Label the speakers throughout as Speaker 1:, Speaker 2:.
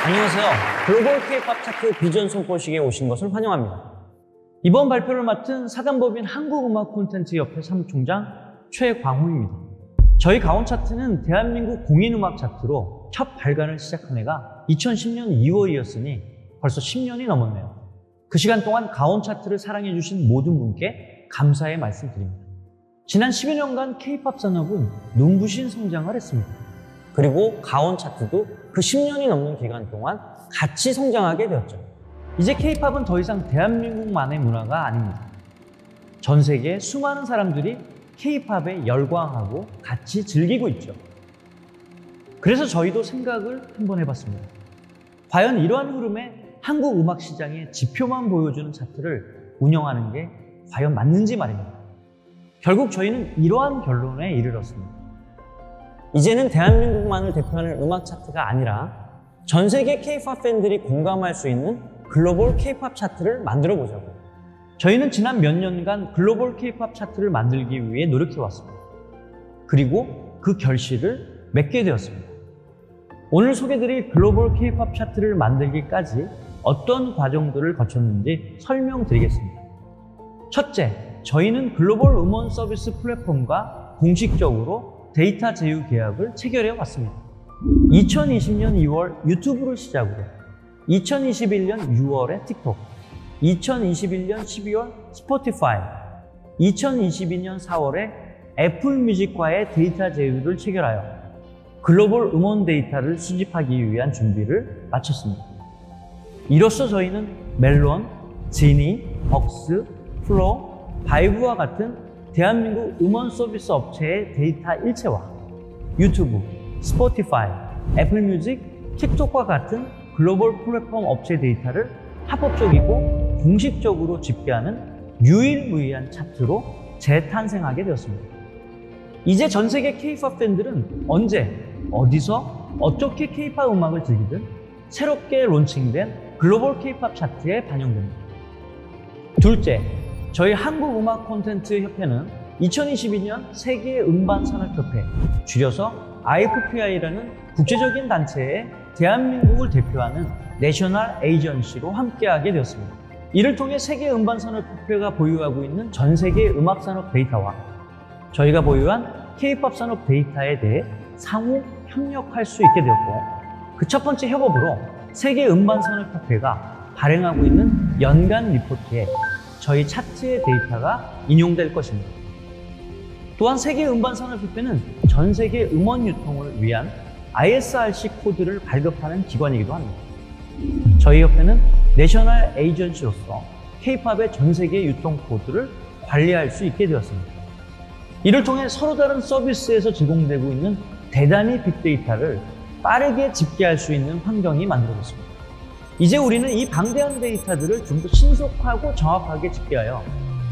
Speaker 1: 안녕하세요. 글로벌 K-POP 차트 비전 손보시기에 오신 것을 환영합니다. 이번 발표를 맡은 사단법인 한국음악콘텐츠협회 사무총장 최광호입니다. 저희 가온 차트는 대한민국 공인음악 차트로 첫 발간을 시작한 해가 2010년 2월이었으니 벌써 10년이 넘었네요. 그 시간 동안 가온 차트를 사랑해주신 모든 분께 감사의 말씀드립니다. 지난 10여 년간 K-POP 산업은 눈부신 성장을 했습니다. 그리고 가온 차트도 그 10년이 넘는 기간 동안 같이 성장하게 되었죠. 이제 K-POP은 더 이상 대한민국만의 문화가 아닙니다. 전 세계 수많은 사람들이 K-POP에 열광하고 같이 즐기고 있죠. 그래서 저희도 생각을 한번 해봤습니다. 과연 이러한 흐름에 한국 음악 시장의 지표만 보여주는 차트를 운영하는 게 과연 맞는지 말입니다. 결국 저희는 이러한 결론에 이르렀습니다. 이제는 대한민국만을 대표하는 음악 차트가 아니라 전 세계 K-POP 팬들이 공감할 수 있는 글로벌 K-POP 차트를 만들어 보자고요. 저희는 지난 몇 년간 글로벌 K-POP 차트를 만들기 위해 노력해 왔습니다. 그리고 그 결실을 맺게 되었습니다. 오늘 소개드릴 글로벌 K-POP 차트를 만들기까지 어떤 과정들을 거쳤는지 설명드리겠습니다. 첫째, 저희는 글로벌 음원 서비스 플랫폼과 공식적으로 데이터 제휴 계약을 체결해 왔습니다. 2020년 2월 유튜브를 시작으로 2021년 6월에 틱톡, 2021년 12월 스포티파이, 2022년 4월에 애플 뮤직과의 데이터 제휴를 체결하여 글로벌 음원 데이터를 수집하기 위한 준비를 마쳤습니다. 이로써 저희는 멜론, 지니, 벅스, 플로, 바이브와 같은 대한민국 음원 서비스 업체의 데이터 일체와 유튜브, 스포티파이, 애플 뮤직, 틱톡과 같은 글로벌 플랫폼 업체 데이터를 합법적이고 공식적으로 집계하는 유일무이한 차트로 재탄생하게 되었습니다. 이제 전 세계 K-POP 팬들은 언제, 어디서, 어떻게 K-POP 음악을 즐기든 새롭게 론칭된 글로벌 K-POP 차트에 반영됩니다. 둘째, 저희 한국음악콘텐츠협회는 2022년 세계음반산업협회, 줄여서 IFPI라는 국제적인 단체에 대한민국을 대표하는 내셔널 에이전시로 함께하게 되었습니다. 이를 통해 세계음반산업협회가 보유하고 있는 전 세계 음악산업 데이터와 저희가 보유한 K-POP 산업 데이터에 대해 상호 협력할 수 있게 되었고, 그 첫 번째 협업으로 세계음반산업협회가 발행하고 있는 연간 리포트에 저희 차트의 데이터가 인용될 것입니다. 또한 세계음반산업협회는 전 세계 음원 유통을 위한 ISRC 코드를 발급하는 기관이기도 합니다. 저희 협회는 내셔널 에이전시로서 K-POP의 전 세계 유통 코드를 관리할 수 있게 되었습니다. 이를 통해 서로 다른 서비스에서 제공되고 있는 대단히 빅데이터를 빠르게 집계할 수 있는 환경이 만들어졌습니다. 이제 우리는 이 방대한 데이터들을 좀 더 신속하고 정확하게 집계하여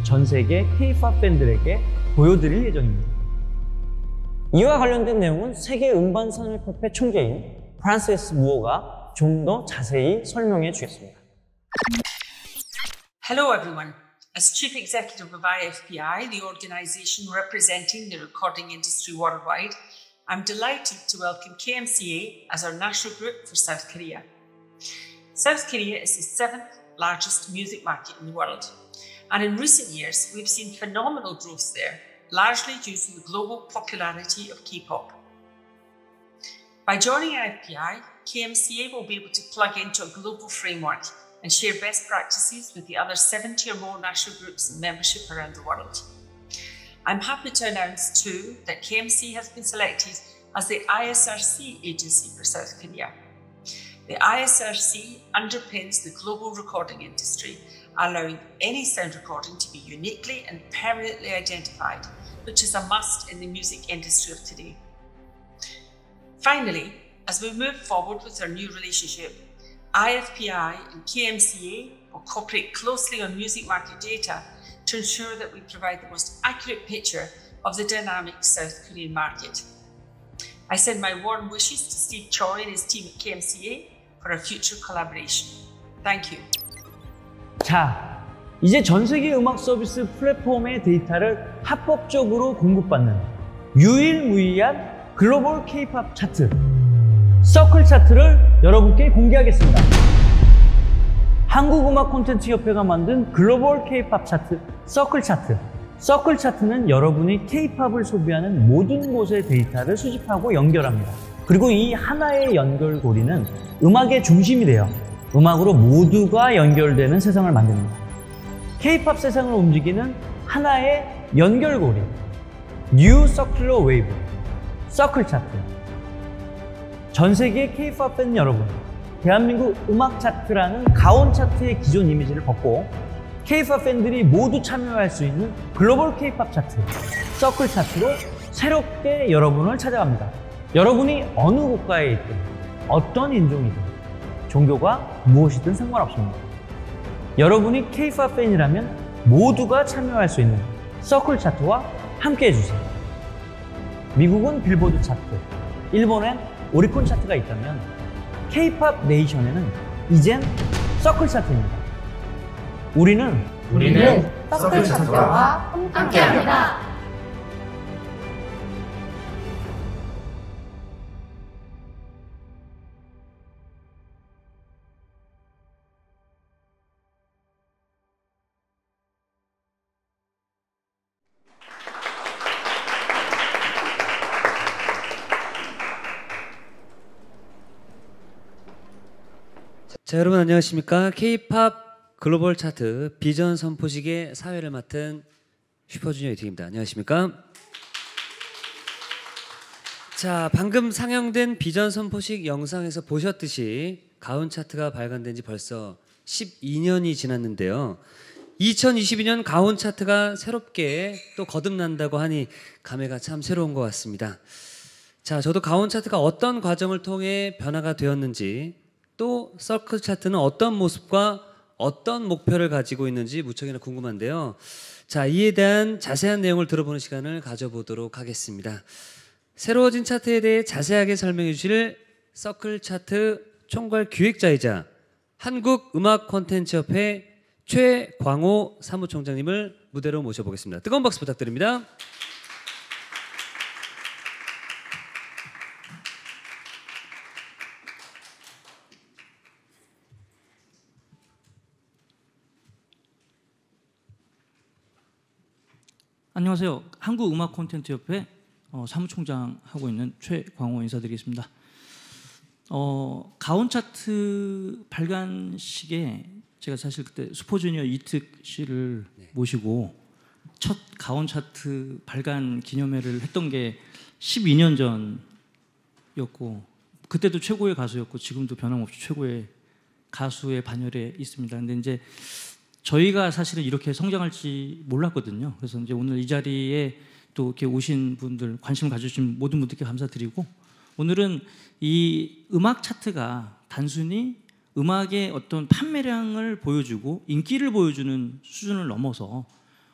Speaker 1: 전 세계 K-POP 팬들에게 보여드릴 예정입니다. 이와 관련된 내용은 세계음반산업협회 총재인 프란시스 무어가 좀 더 자세히 설명해 주겠습니다.
Speaker 2: Hello everyone. As Chief Executive of IFPI, the organization representing the recording industry worldwide, I'm delighted to welcome KMCA as our national group for South Korea. South Korea is the 7th largest music market in the world, and in recent years we've seen phenomenal growth there, largely due to the global popularity of K-pop. By joining IFPI, KMCA will be able to plug into a global framework and share best practices with the other 70 or more national groups and membership around the world. I'm happy to announce too that KMCA has been selected as the ISRC agency for South Korea. The ISRC underpins the global recording industry, allowing any sound recording to be uniquely and permanently identified, which is a must in the music industry of today. Finally, as we move forward with our new relationship, IFPI and KMCA will cooperate closely on music market data to ensure that we provide the most accurate picture of the dynamic South Korean market. I send my warm wishes to Steve Choi and his team at KMCA for our future collaboration. Thank you.
Speaker 1: 자, 이제 전 세계 음악 서비스 플랫폼의 데이터를 합법적으로 공급받는 유일무이한 글로벌 K-POP 차트. 서클 차트를 여러분께 공개하겠습니다. 한국음악 콘텐츠 협회가 만든 글로벌 K-팝 차트 서클 차트. 서클 차트는 여러분이 K-팝을 소비하는 모든 곳의 데이터를 수집하고 연결합니다. 그리고 이 하나의 연결고리는 음악의 중심이 되어 음악으로 모두가 연결되는 세상을 만듭니다. K-팝 세상을 움직이는 하나의 연결고리, 뉴 서큘러 웨이브, 서클 차트. 전 세계 K-팝 팬 여러분, 대한민국 음악 차트라는 가온 차트의 기존 이미지를 벗고 K-팝 팬들이 모두 참여할 수 있는 글로벌 K-팝 차트, 서클 차트로 새롭게 여러분을 찾아갑니다. 여러분이 어느 국가에 있든 어떤 인종이든 종교가 무엇이든 상관없습니다. 여러분이 K-팝 팬이라면 모두가 참여할 수 있는 서클 차트와 함께 해주세요. 미국은 빌보드 차트, 일본엔 오리콘 차트가 있다면 K-팝 네이션에는 이젠 서클 차트입니다. 우리는
Speaker 3: 서클 차트와 함께합니다.
Speaker 4: 자, 여러분 안녕하십니까? K-팝 글로벌 차트 비전 선포식의 사회를 맡은 슈퍼주니어 이특입니다. 안녕하십니까? 자, 방금 상영된 비전 선포식 영상에서 보셨듯이 가온 차트가 발간된 지 벌써 12년이 지났는데요. 2022년 가온 차트가 새롭게 또 거듭난다고 하니 감회가 참 새로운 것 같습니다. 자, 저도 가온 차트가 어떤 과정을 통해 변화가 되었는지, 또 서클 차트는 어떤 모습과 어떤 목표를 가지고 있는지 무척이나 궁금한데요. 자, 이에 대한 자세한 내용을 들어보는 시간을 가져보도록 하겠습니다. 새로워진 차트에 대해 자세하게 설명해 주실 서클 차트 총괄 기획자이자 한국음악콘텐츠협회 최광호 사무총장님을 무대로 모셔보겠습니다. 뜨거운 박수 부탁드립니다.
Speaker 5: 안녕하세요. 한국음악콘텐츠협회 사무총장 하고 있는 최광호 인사드리겠습니다. 가온 차트 발간식에 제가 사실 그때 슈퍼주니어 이특 씨를 모시고 첫 가온 차트 발간 기념회를 했던 게 12년 전이었고, 그때도 최고의 가수였고 지금도 변함없이 최고의 가수의 반열에 있습니다. 근데 이제 저희가 사실은 이렇게 성장할지 몰랐거든요. 그래서 이제 오늘 이 자리에 또 이렇게 오신 분들, 관심 가져주신 모든 분들께 감사드리고, 오늘은 이 음악 차트가 단순히 음악의 어떤 판매량을 보여주고 인기를 보여주는 수준을 넘어서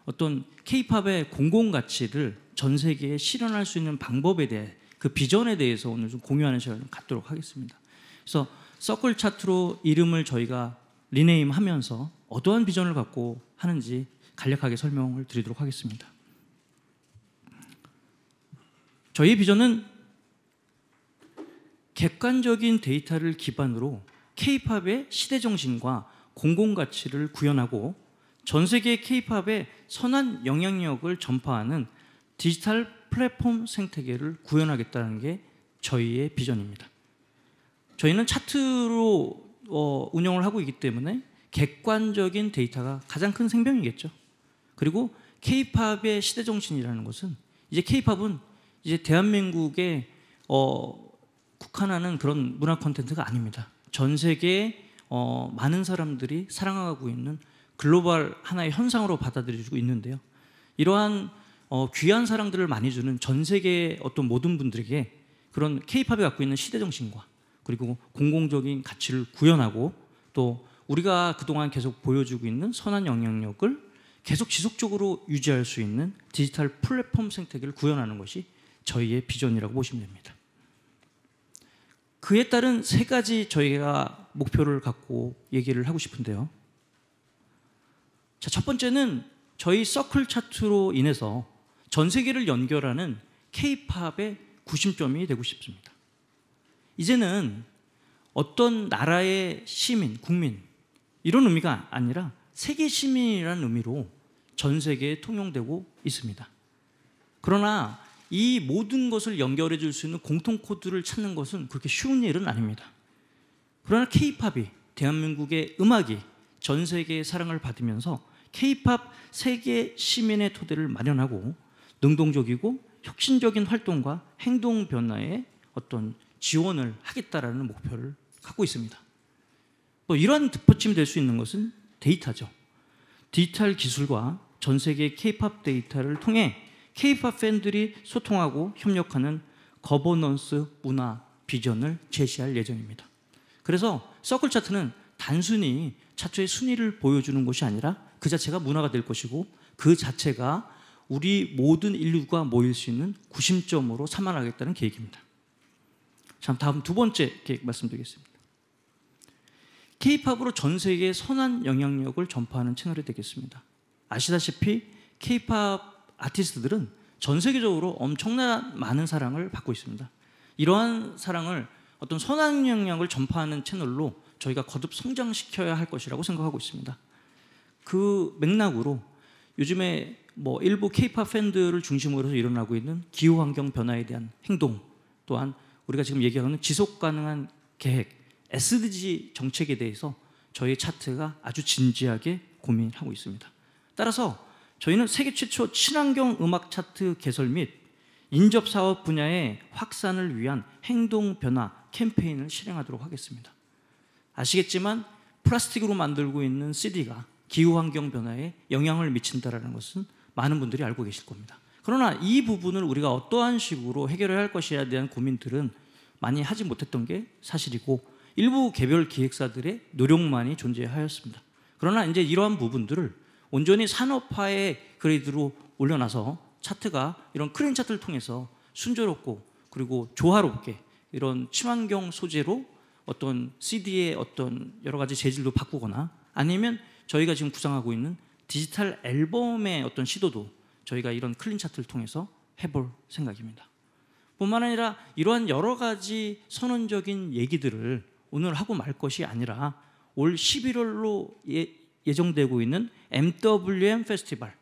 Speaker 5: 어떤 K-팝의 공공 가치를 전 세계에 실현할 수 있는 방법에 대해, 그 비전에 대해서 오늘 좀 공유하는 시간을 갖도록 하겠습니다. 그래서 서클 차트로 이름을 저희가 리네임하면서 어떠한 비전을 갖고 하는지 간략하게 설명을 드리도록 하겠습니다. 저희 비전은 객관적인 데이터를 기반으로 K-팝의 시대정신과 공공가치를 구현하고 전 세계 K-팝의 선한 영향력을 전파하는 디지털 플랫폼 생태계를 구현하겠다는 게 저희의 비전입니다. 저희는 차트로 운영을 하고 있기 때문에 객관적인 데이터가 가장 큰 생명이겠죠. 그리고 K-팝의 시대정신이라는 것은, 이제 K-팝은 이제 대한민국에 국한하는 그런 문화 콘텐츠가 아닙니다. 전 세계에 많은 사람들이 사랑하고 있는 글로벌 하나의 현상으로 받아들여지고 있는데요. 이러한 귀한 사랑들을 많이 주는 전 세계의 어떤 모든 분들에게 그런 K-팝이 갖고 있는 시대정신과 그리고 공공적인 가치를 구현하고, 또 우리가 그동안 계속 보여주고 있는 선한 영향력을 계속 지속적으로 유지할 수 있는 디지털 플랫폼 생태계를 구현하는 것이 저희의 비전이라고 보시면 됩니다. 그에 따른 세 가지 저희가 목표를 갖고 얘기를 하고 싶은데요. 자, 첫 번째는 저희 서클 차트로 인해서 전 세계를 연결하는 K-팝의 구심점이 되고 싶습니다. 이제는 어떤 나라의 시민, 국민 이런 의미가 아니라 세계 시민이라는 의미로 전 세계에 통용되고 있습니다. 그러나 이 모든 것을 연결해 줄 수 있는 공통 코드를 찾는 것은 그렇게 쉬운 일은 아닙니다. 그러나 K-팝이, 대한민국의 음악이 전 세계의 사랑을 받으면서 K-팝 세계 시민의 토대를 마련하고 능동적이고 혁신적인 활동과 행동 변화에 어떤 지원을 하겠다라는 목표를 갖고 있습니다. 또 이러한 뒷받침이 될 수 있는 것은 데이터죠. 디지털 기술과 전 세계 K-팝 데이터를 통해 K-팝 팬들이 소통하고 협력하는 거버넌스 문화 비전을 제시할 예정입니다. 그래서 서클 차트는 단순히 차트의 순위를 보여주는 것이 아니라 그 자체가 문화가 될 것이고 그 자체가 우리 모든 인류가 모일 수 있는 구심점으로 삼아나가겠다는 계획입니다. 자, 다음 두 번째 계획 말씀드리겠습니다. K-팝으로 전 세계에 선한 영향력을 전파하는 채널이 되겠습니다. 아시다시피 K-팝 아티스트들은 전 세계적으로 엄청난 많은 사랑을 받고 있습니다. 이러한 사랑을 어떤 선한 영향력을 전파하는 채널로 저희가 거듭 성장시켜야 할 것이라고 생각하고 있습니다. 그 맥락으로 요즘에 일부 K-팝 팬들을 중심으로 해서 일어나고 있는 기후환경 변화에 대한 행동, 또한 우리가 지금 얘기하는 지속가능한 계획, SDG 정책에 대해서 저희 차트가 아주 진지하게 고민하고 있습니다. 따라서 저희는 세계 최초 친환경 음악 차트 개설 및 인접 사업 분야의 확산을 위한 행동 변화 캠페인을 실행하도록 하겠습니다. 아시겠지만 플라스틱으로 만들고 있는 CD가 기후환경 변화에 영향을 미친다는 것은 많은 분들이 알고 계실 겁니다. 그러나 이 부분을 우리가 어떠한 식으로 해결해야 할 것이에 대한 고민들은 많이 하지 못했던 게 사실이고 일부 개별 기획사들의 노력만이 존재하였습니다. 그러나 이제 이러한 부분들을 온전히 산업화의 그레이드로 올려놔서 차트가 이런 클린 차트를 통해서 순조롭고 그리고 조화롭게 이런 친환경 소재로 어떤 CD의 어떤 여러 가지 재질도 바꾸거나 아니면 저희가 지금 구상하고 있는 디지털 앨범의 어떤 시도도 저희가 이런 클린 차트를 통해서 해볼 생각입니다. 뿐만 아니라 이러한 여러 가지 선언적인 얘기들을 오늘 하고 말 것이 아니라 올 11월로 예정되고 있는 MWM 페스티벌,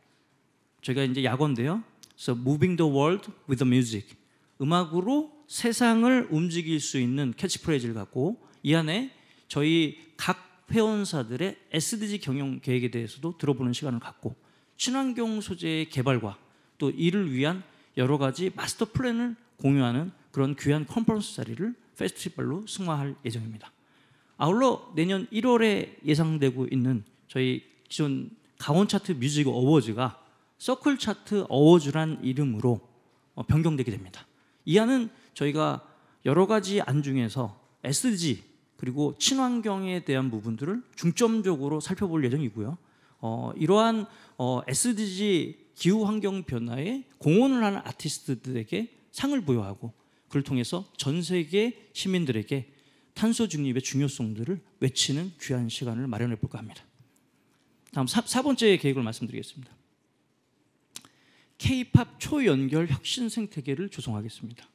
Speaker 5: 저희가 이제 약어인데요. So Moving the World with the Music, 음악으로 세상을 움직일 수 있는 캐치프레이즈를 갖고 이 안에 저희 각 회원사들의 SDG 경영 계획에 대해서도 들어보는 시간을 갖고 친환경 소재의 개발과 또 이를 위한 여러 가지 마스터 플랜을 공유하는 그런 귀한 컨퍼런스 자리를 페스티벌로 승화할 예정입니다. 아울러 내년 1월에 예상되고 있는 저희 기존 가온 차트 뮤직 어워즈가 서클 차트 어워즈란 이름으로 변경되게 됩니다. 이 안은 저희가 여러 가지 안 중에서 SDG 그리고 친환경에 대한 부분들을 중점적으로 살펴볼 예정이고요. 이러한 SDG 기후환경 변화에 공헌을 하는 아티스트들에게 상을 부여하고 그를 통해서 전 세계 시민들에게 탄소 중립의 중요성들을 외치는 귀한 시간을 마련해 볼까 합니다. 다음 사 번째 계획을 말씀드리겠습니다. K-팝 초연결 혁신 생태계를 조성하겠습니다.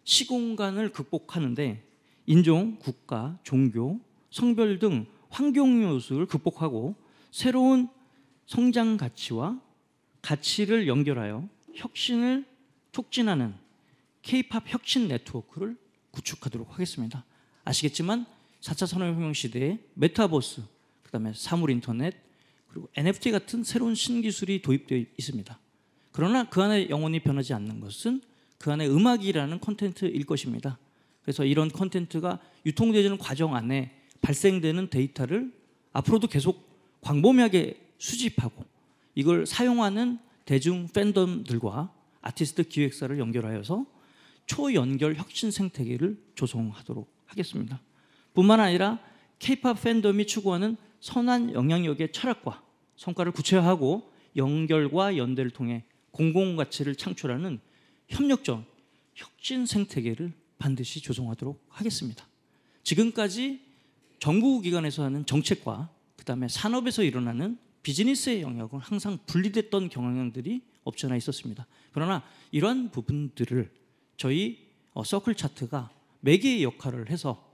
Speaker 5: 시공간을 극복하는데 인종, 국가, 종교, 성별 등 환경 요소를 극복하고 새로운 성장 가치와 가치를 연결하여 혁신을 촉진하는 K-팝 혁신 네트워크를 구축하도록 하겠습니다. 아시겠지만 4차 산업혁명 시대에 메타버스, 그다음에 사물 인터넷, 그리고 NFT 같은 새로운 신기술이 도입되어 있습니다. 그러나 그 안에 영원히 변하지 않는 것은 그 안에 음악이라는 콘텐츠일 것입니다. 그래서 이런 콘텐츠가 유통되는 과정 안에 발생되는 데이터를 앞으로도 계속 광범위하게 수집하고 이걸 사용하는 대중 팬덤들과 아티스트 기획사를 연결하여서 초연결 혁신 생태계를 조성하도록 하겠습니다. 뿐만 아니라 K-팝 팬덤이 추구하는 선한 영향력의 철학과 성과를 구체화하고 연결과 연대를 통해 공공가치를 창출하는 협력적 혁신 생태계를 반드시 조성하도록 하겠습니다. 지금까지 정부기관에서 하는 정책과 그다음에 산업에서 일어나는 비즈니스의 영역은 항상 분리됐던 경향들이 없지 않아 있었습니다. 그러나 이러한 부분들을 저희 서클 차트가 매개의 역할을 해서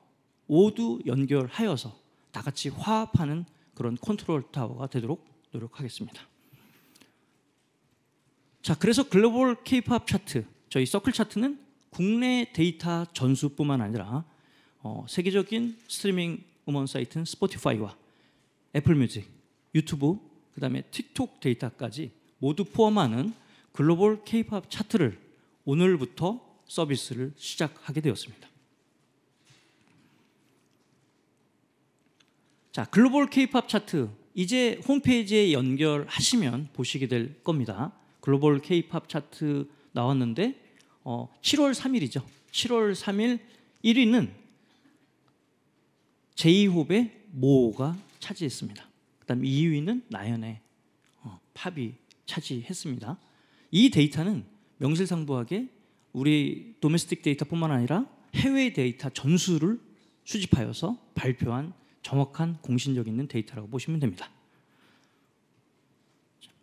Speaker 5: 모두 연결하여서 다 같이 화합하는 그런 컨트롤 타워가 되도록 노력하겠습니다. 자, 그래서 글로벌 K-팝 차트, 저희 서클 차트는 국내 데이터 전수뿐만 아니라 세계적인 스트리밍 음원 사이트인 스포티파이와 애플 뮤직, 유튜브, 그다음에 틱톡 데이터까지 모두 포함하는 글로벌 K-팝 차트를 오늘부터 서비스를 시작하게 되었습니다. 자, 글로벌 K-팝 차트 이제 홈페이지에 연결하시면 보시게 될 겁니다. 글로벌 K-팝 차트 나왔는데 7월 3일이죠. 7월 3일 1위는 제이홉의 모호가 차지했습니다. 그 다음 2위는 나연의 팝이 차지했습니다. 이 데이터는 명실상부하게 우리 도메스틱 데이터뿐만 아니라 해외 데이터 전수를 수집하여서 발표한 정확한 공신력 있는 데이터라고 보시면 됩니다.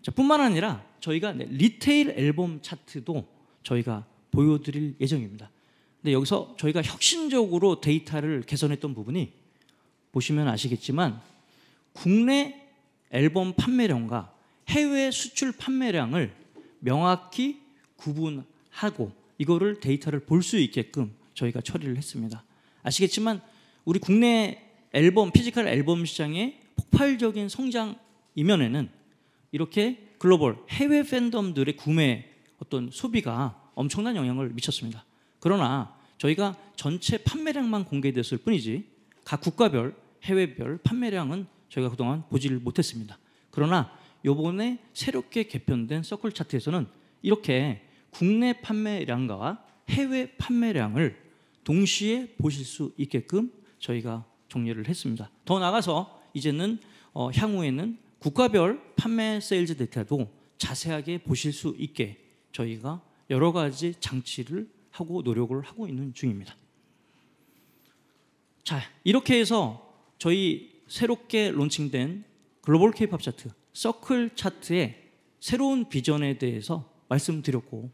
Speaker 5: 자, 뿐만 아니라 저희가 리테일 앨범 차트도 저희가 보여드릴 예정입니다. 근데 여기서 저희가 혁신적으로 데이터를 개선했던 부분이 보시면 아시겠지만 국내 앨범 판매량과 해외 수출 판매량을 명확히 구분하고 이거를 데이터를 볼 수 있게끔 저희가 처리를 했습니다. 아시겠지만 우리 국내 앨범, 피지컬 앨범 시장의 폭발적인 성장 이면에는 이렇게 글로벌 해외 팬덤들의 구매 어떤 소비가 엄청난 영향을 미쳤습니다. 그러나 저희가 전체 판매량만 공개됐을 뿐이지 각 국가별, 해외별 판매량은 저희가 그동안 보지를 못했습니다. 그러나 이번에 새롭게 개편된 서클 차트에서는 이렇게 국내 판매량과 해외 판매량을 동시에 보실 수 있게끔 저희가 정리를 했습니다. 더 나아가서 이제는 향후에는 국가별 판매 세일즈 데이터도 자세하게 보실 수 있게 저희가 여러 가지 장치를 하고 노력을 하고 있는 중입니다. 자, 이렇게 해서 저희 새롭게 론칭된 글로벌 K-팝 차트, 서클 차트의 새로운 비전에 대해서 말씀드렸고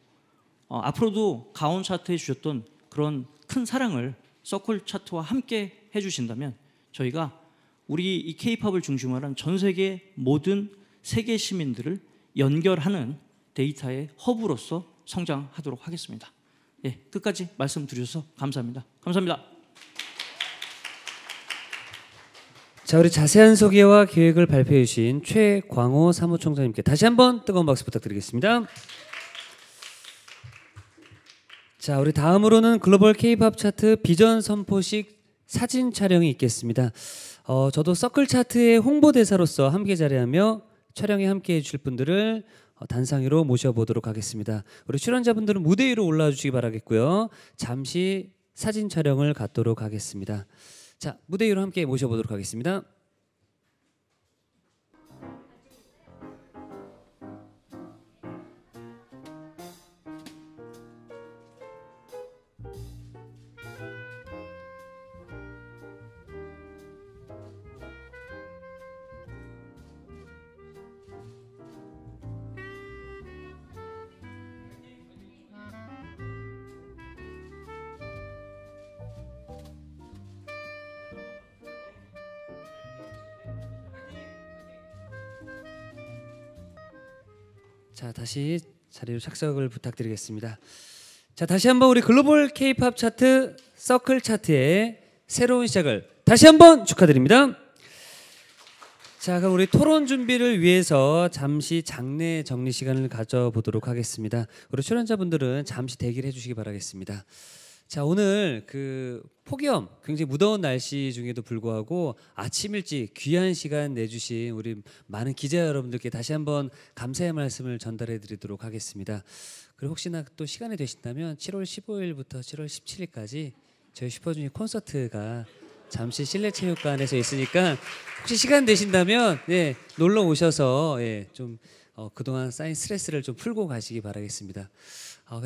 Speaker 5: 앞으로도 가온 차트에 주셨던 그런 큰 사랑을 서클 차트와 함께 해주신다면 저희가 우리 이 K-팝을 중심으로 한 전 세계 모든 세계 시민들을 연결하는 데이터의 허브로서 성장하도록 하겠습니다. 예, 끝까지 말씀드려서 감사합니다. 감사합니다.
Speaker 4: 자, 우리 자세한 소개와 계획을 발표해 주신 최광호 사무총장님께 다시 한번 뜨거운 박수 부탁드리겠습니다. 자, 우리 다음으로는 글로벌 K-팝 차트 비전 선포식 사진 촬영이 있겠습니다. 저도 서클 차트의 홍보대사로서 함께 자리하며 촬영에 함께 해주실 분들을 단상 위로 모셔보도록 하겠습니다. 우리 출연자분들은 무대 위로 올라와 주시기 바라겠고요. 잠시 사진 촬영을 갖도록 하겠습니다. 자, 무대 위로 함께 모셔보도록 하겠습니다. 자, 다시 자리로 착석을 부탁드리겠습니다. 자, 다시 한번 우리 글로벌 K-팝 차트 서클 차트의 새로운 시작을 다시 한번 축하드립니다. 자, 그럼 우리 토론 준비를 위해서 잠시 장례 정리 시간을 가져보도록 하겠습니다. 우리 출연자분들은 잠시 대기를 해주시기 바라겠습니다. 자, 오늘 그 폭염 굉장히 무더운 날씨 중에도 불구하고 아침 일찍 귀한 시간 내주신 우리 많은 기자 여러분들께 다시 한번 감사의 말씀을 전달해 드리도록 하겠습니다. 그리고 혹시나 또 시간이 되신다면 7월 15일부터 7월 17일까지 저희 슈퍼주니어 콘서트가 잠시 실내체육관에서 있으니까 혹시 시간 되신다면 놀러 오셔서 좀 그동안 쌓인 스트레스를 좀 풀고 가시기 바라겠습니다.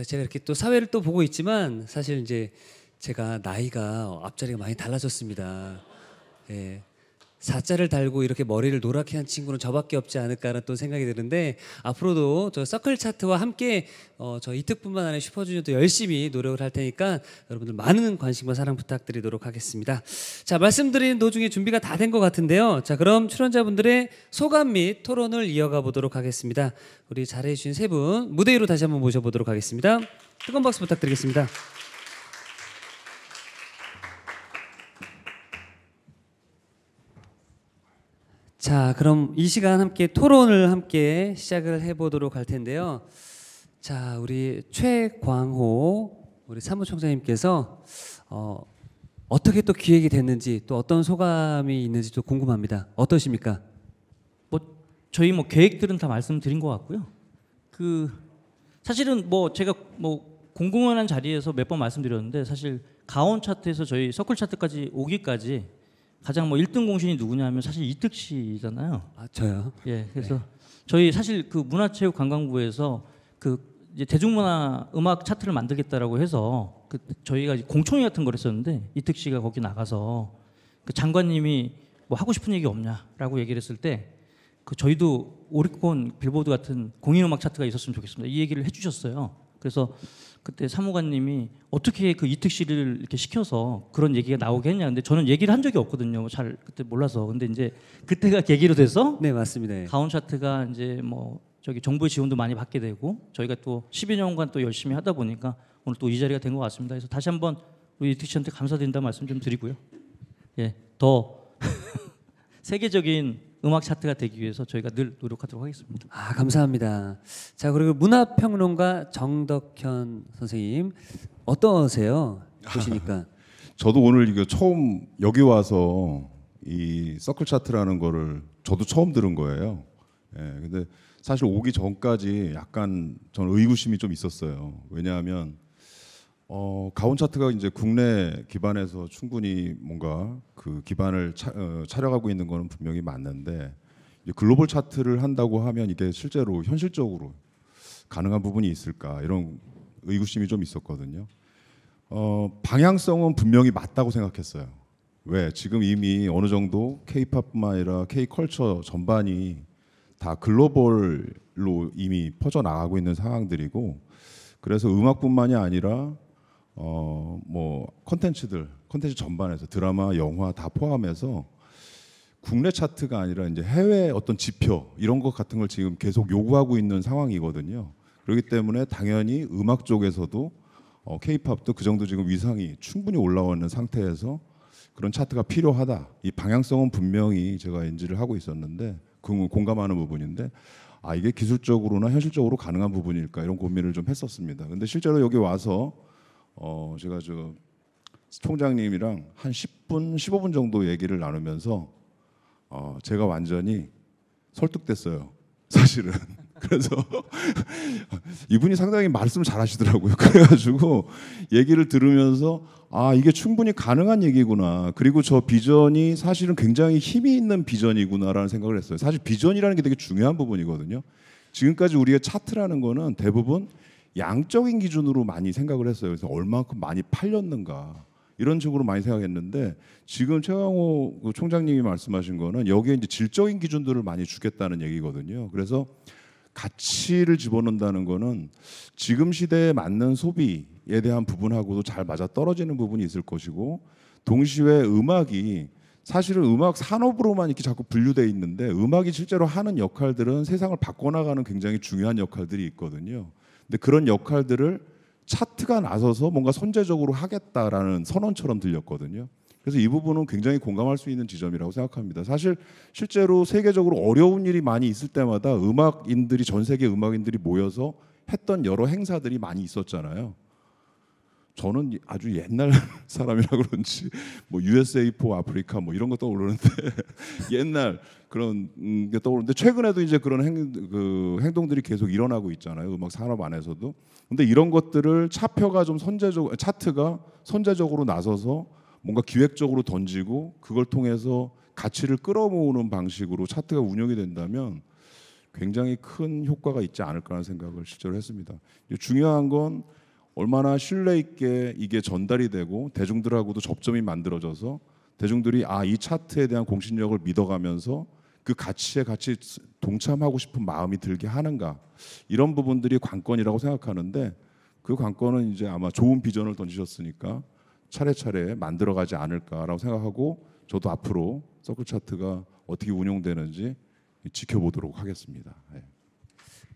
Speaker 4: 제가 이렇게 또 사회를 또 보고 있지만 사실 이제 제가 나이가 앞자리가 많이 달라졌습니다. 사자를 달고 이렇게 머리를 노랗게 한 친구는 저밖에 없지 않을까라는 또 생각이 드는데 앞으로도 저 서클 차트와 함께 저 이특뿐만 아니라 슈퍼주니어도 열심히 노력을 할 테니까 여러분들 많은 관심과 사랑 부탁드리도록 하겠습니다. 자, 말씀드린 도중에 준비가 다 된 것 같은데요. 자, 그럼 출연자분들의 소감 및 토론을 이어가 보도록 하겠습니다. 우리 잘해 주신 세 분 무대 위로 다시 한번 모셔보도록 하겠습니다. 뜨거운 박수 부탁드리겠습니다. 자, 그럼 이 시간 함께 토론을 함께 시작을 해보도록 할 텐데요. 자, 우리 최광호 우리 사무총장님께서 어떻게 또 기획이 됐는지 또 어떤 소감이 있는지 또 궁금합니다. 어떠십니까?
Speaker 5: 저희 계획들은 다 말씀드린 것 같고요. 사실은 제가 공공연한 자리에서 몇 번 말씀드렸는데 사실 가온 차트에서 저희 서클 차트까지 오기까지 가장 1등 공신이 누구냐면 사실 이특 씨잖아요.
Speaker 4: 아, 저요?
Speaker 5: 예, 그래서 저희 사실 문화체육관광부에서 이제 대중문화 음악 차트를 만들겠다라고 해서 저희가 공청회 같은 걸 했었는데 이특 씨가 거기 나가서 장관님이 하고 싶은 얘기 없냐라고 얘기를 했을 때 저희도 오리콘 빌보드 같은 공인음악 차트가 있었으면 좋겠습니다. 이 얘기를 해주셨어요. 그래서 그때 사무관님이 어떻게 이특 씨를 이렇게 시켜서 그런 얘기가 나오게 했냐. 근데 저는 얘기를 한 적이 없거든요. 잘 그때 몰라서. 근데 이제 그때가 계기로 돼서
Speaker 4: 네, 맞습니다.
Speaker 5: 가온 차트가 이제 저기 정부의 지원도 많이 받게 되고 저희가 또 10여 년간 또 열심히 하다 보니까 오늘 또 이 자리가 된 것 같습니다. 그래서 다시 한번 우리 이특 씨한테 감사드린다는 말씀 좀 드리고요. 예, 더 세계적인 음악 차트가 되기 위해서 저희가 늘 노력하도록 하겠습니다.
Speaker 4: 아, 감사합니다. 자, 그리고 문화평론가 정덕현 선생님 어떠세요? 보시니까.
Speaker 6: 저도 오늘 이거 처음 여기 와서 이 서클 차트라는 거를 저도 처음 들은 거예요. 예, 근데 사실 오기 전까지 약간 저는 의구심이 좀 있었어요. 왜냐하면 가온 차트가 이제 국내 기반에서 충분히 뭔가 기반을 차려가고 있는 거는 분명히 맞는데 이제 글로벌 차트를 한다고 하면 이게 실제로 현실적으로 가능한 부분이 있을까 이런 의구심이 좀 있었거든요. 방향성은 분명히 맞다고 생각했어요. 왜? 지금 이미 어느 정도 K-팝뿐만 아니라 K-컬처 전반이 다 글로벌로 이미 퍼져나가고 있는 상황들이고 그래서 음악뿐만이 아니라 콘텐츠 전반에서 드라마, 영화 다 포함해서 국내 차트가 아니라 이제 해외 어떤 지표 이런 것 같은 걸 지금 계속 요구하고 있는 상황이거든요. 그렇기 때문에 당연히 음악 쪽에서도 K-팝도 그 정도 지금 위상이 충분히 올라와 있는 상태에서 그런 차트가 필요하다. 이 방향성은 분명히 제가 인지를 하고 있었는데 공감하는 부분인데 이게 기술적으로나 현실적으로 가능한 부분일까 이런 고민을 좀 했었습니다. 근데 실제로 여기 와서 제가 총장님이랑 한 10분, 15분 정도 얘기를 나누면서 제가 완전히 설득됐어요. 사실은. 그래서 이분이 상당히 말씀을 잘하시더라고요. 그래가지고 얘기를 들으면서 이게 충분히 가능한 얘기구나. 그리고 저 비전이 사실은 굉장히 힘이 있는 비전이구나라는 생각을 했어요. 사실 비전이라는 게 되게 중요한 부분이거든요. 지금까지 우리가 차트라는 거는 대부분 양적인 기준으로 많이 생각을 했어요. 그래서 얼마큼 많이 팔렸는가 이런 식으로 많이 생각했는데 지금 최강호 총장님이 말씀하신 거는 여기에 이제 질적인 기준들을 많이 주겠다는 얘기거든요. 그래서 가치를 집어넣는다는 거는 지금 시대에 맞는 소비에 대한 부분하고도 잘 맞아 떨어지는 부분이 있을 것이고 동시에 음악이 사실은 음악 산업으로만 이렇게 자꾸 분류돼 있는데 음악이 실제로 하는 역할들은 세상을 바꿔나가는 굉장히 중요한 역할들이 있거든요. 근데 그런 역할들을 차트가 나서서 뭔가 선제적으로 하겠다라는 선언처럼 들렸거든요. 그래서 이 부분은 굉장히 공감할 수 있는 지점이라고 생각합니다. 사실 실제로 세계적으로 어려운 일이 많이 있을 때마다 전 세계 음악인들이 모여서 했던 여러 행사들이 많이 있었잖아요. 저는 아주 옛날 사람이라 그런지 USA for 아프리카 이런 거 떠오르는데 옛날 그런 게 떠오르는데 최근에도 이제 그런 행동들이 계속 일어나고 있잖아요. 음악 산업 안에서도. 근데 이런 것들을 차트가 선제적으로 나서서 뭔가 기획적으로 던지고 그걸 통해서 가치를 끌어모으는 방식으로 차트가 운영이 된다면 굉장히 큰 효과가 있지 않을까라는 생각을 실제로 했습니다. 중요한 건 얼마나 신뢰 있게 이게 전달이 되고 대중들하고도 접점이 만들어져서 대중들이 이 차트에 대한 공신력을 믿어가면서 그 가치에 같이 동참하고 싶은 마음이 들게 하는가, 이런 부분들이 관건이라고 생각하는데, 그 관건은 이제 아마 좋은 비전을 던지셨으니까 차례차례 만들어가지 않을까라고 생각하고, 저도 앞으로 서클 차트가 어떻게 운용되는지 지켜보도록 하겠습니다. 네.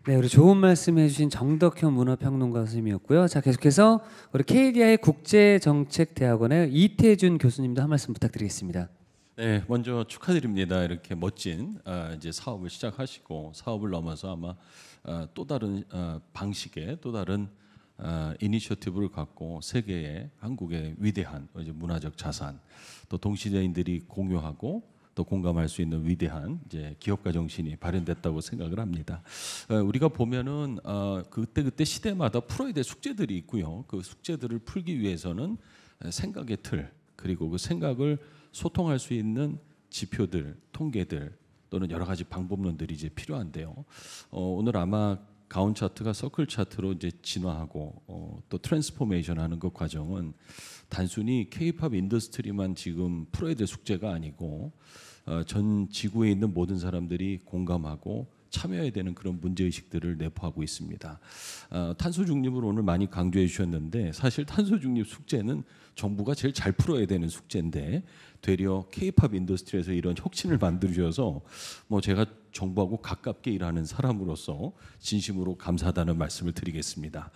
Speaker 4: 네, 우리 좋은 말씀해주신 정덕현 문화평론가 선생님이었고요. 자, 계속해서 우리 KDI 국제정책대학원의 이태준 교수님도 한 말씀 부탁드리겠습니다.
Speaker 7: 네, 먼저 축하드립니다. 이렇게 멋진 이제 사업을 시작하시고, 사업을 넘어서 아마 또 다른 방식의 또 다른 이니셔티브를 갖고 세계의 한국의 위대한 이제 문화적 자산, 또 동시대인들이 공유하고 또 공감할 수 있는 위대한 이제 기업가 정신이 발현됐다고 생각을 합니다. 우리가 보면은 그때 시대마다 풀어야 될 숙제들이 있고요. 그 숙제들을 풀기 위해서는 생각의 틀, 그리고 그 생각을 소통할 수 있는 지표들, 통계들, 또는 여러 가지 방법론들이 이제 필요한데요. 오늘 아마 가온 차트가 서클 차트로 이제 진화하고 또 트랜스포메이션하는 그 과정은 단순히 K-팝 인더스트리만 지금 풀어야 될 숙제가 아니고 전 지구에 있는 모든 사람들이 공감하고 참여해야 되는 그런 문제의식들을 내포하고 있습니다. 탄소 중립을 오늘 많이 강조해 주셨는데, 사실 탄소 중립 숙제는 정부가 제일 잘 풀어야 되는 숙제인데, 되려 K-팝 인더스트리에서 이런 혁신을 만들어주셔서 뭐 제가 정부하고 가깝게 일하는 사람으로서 진심으로 감사하다는 말씀을 드리겠습니다.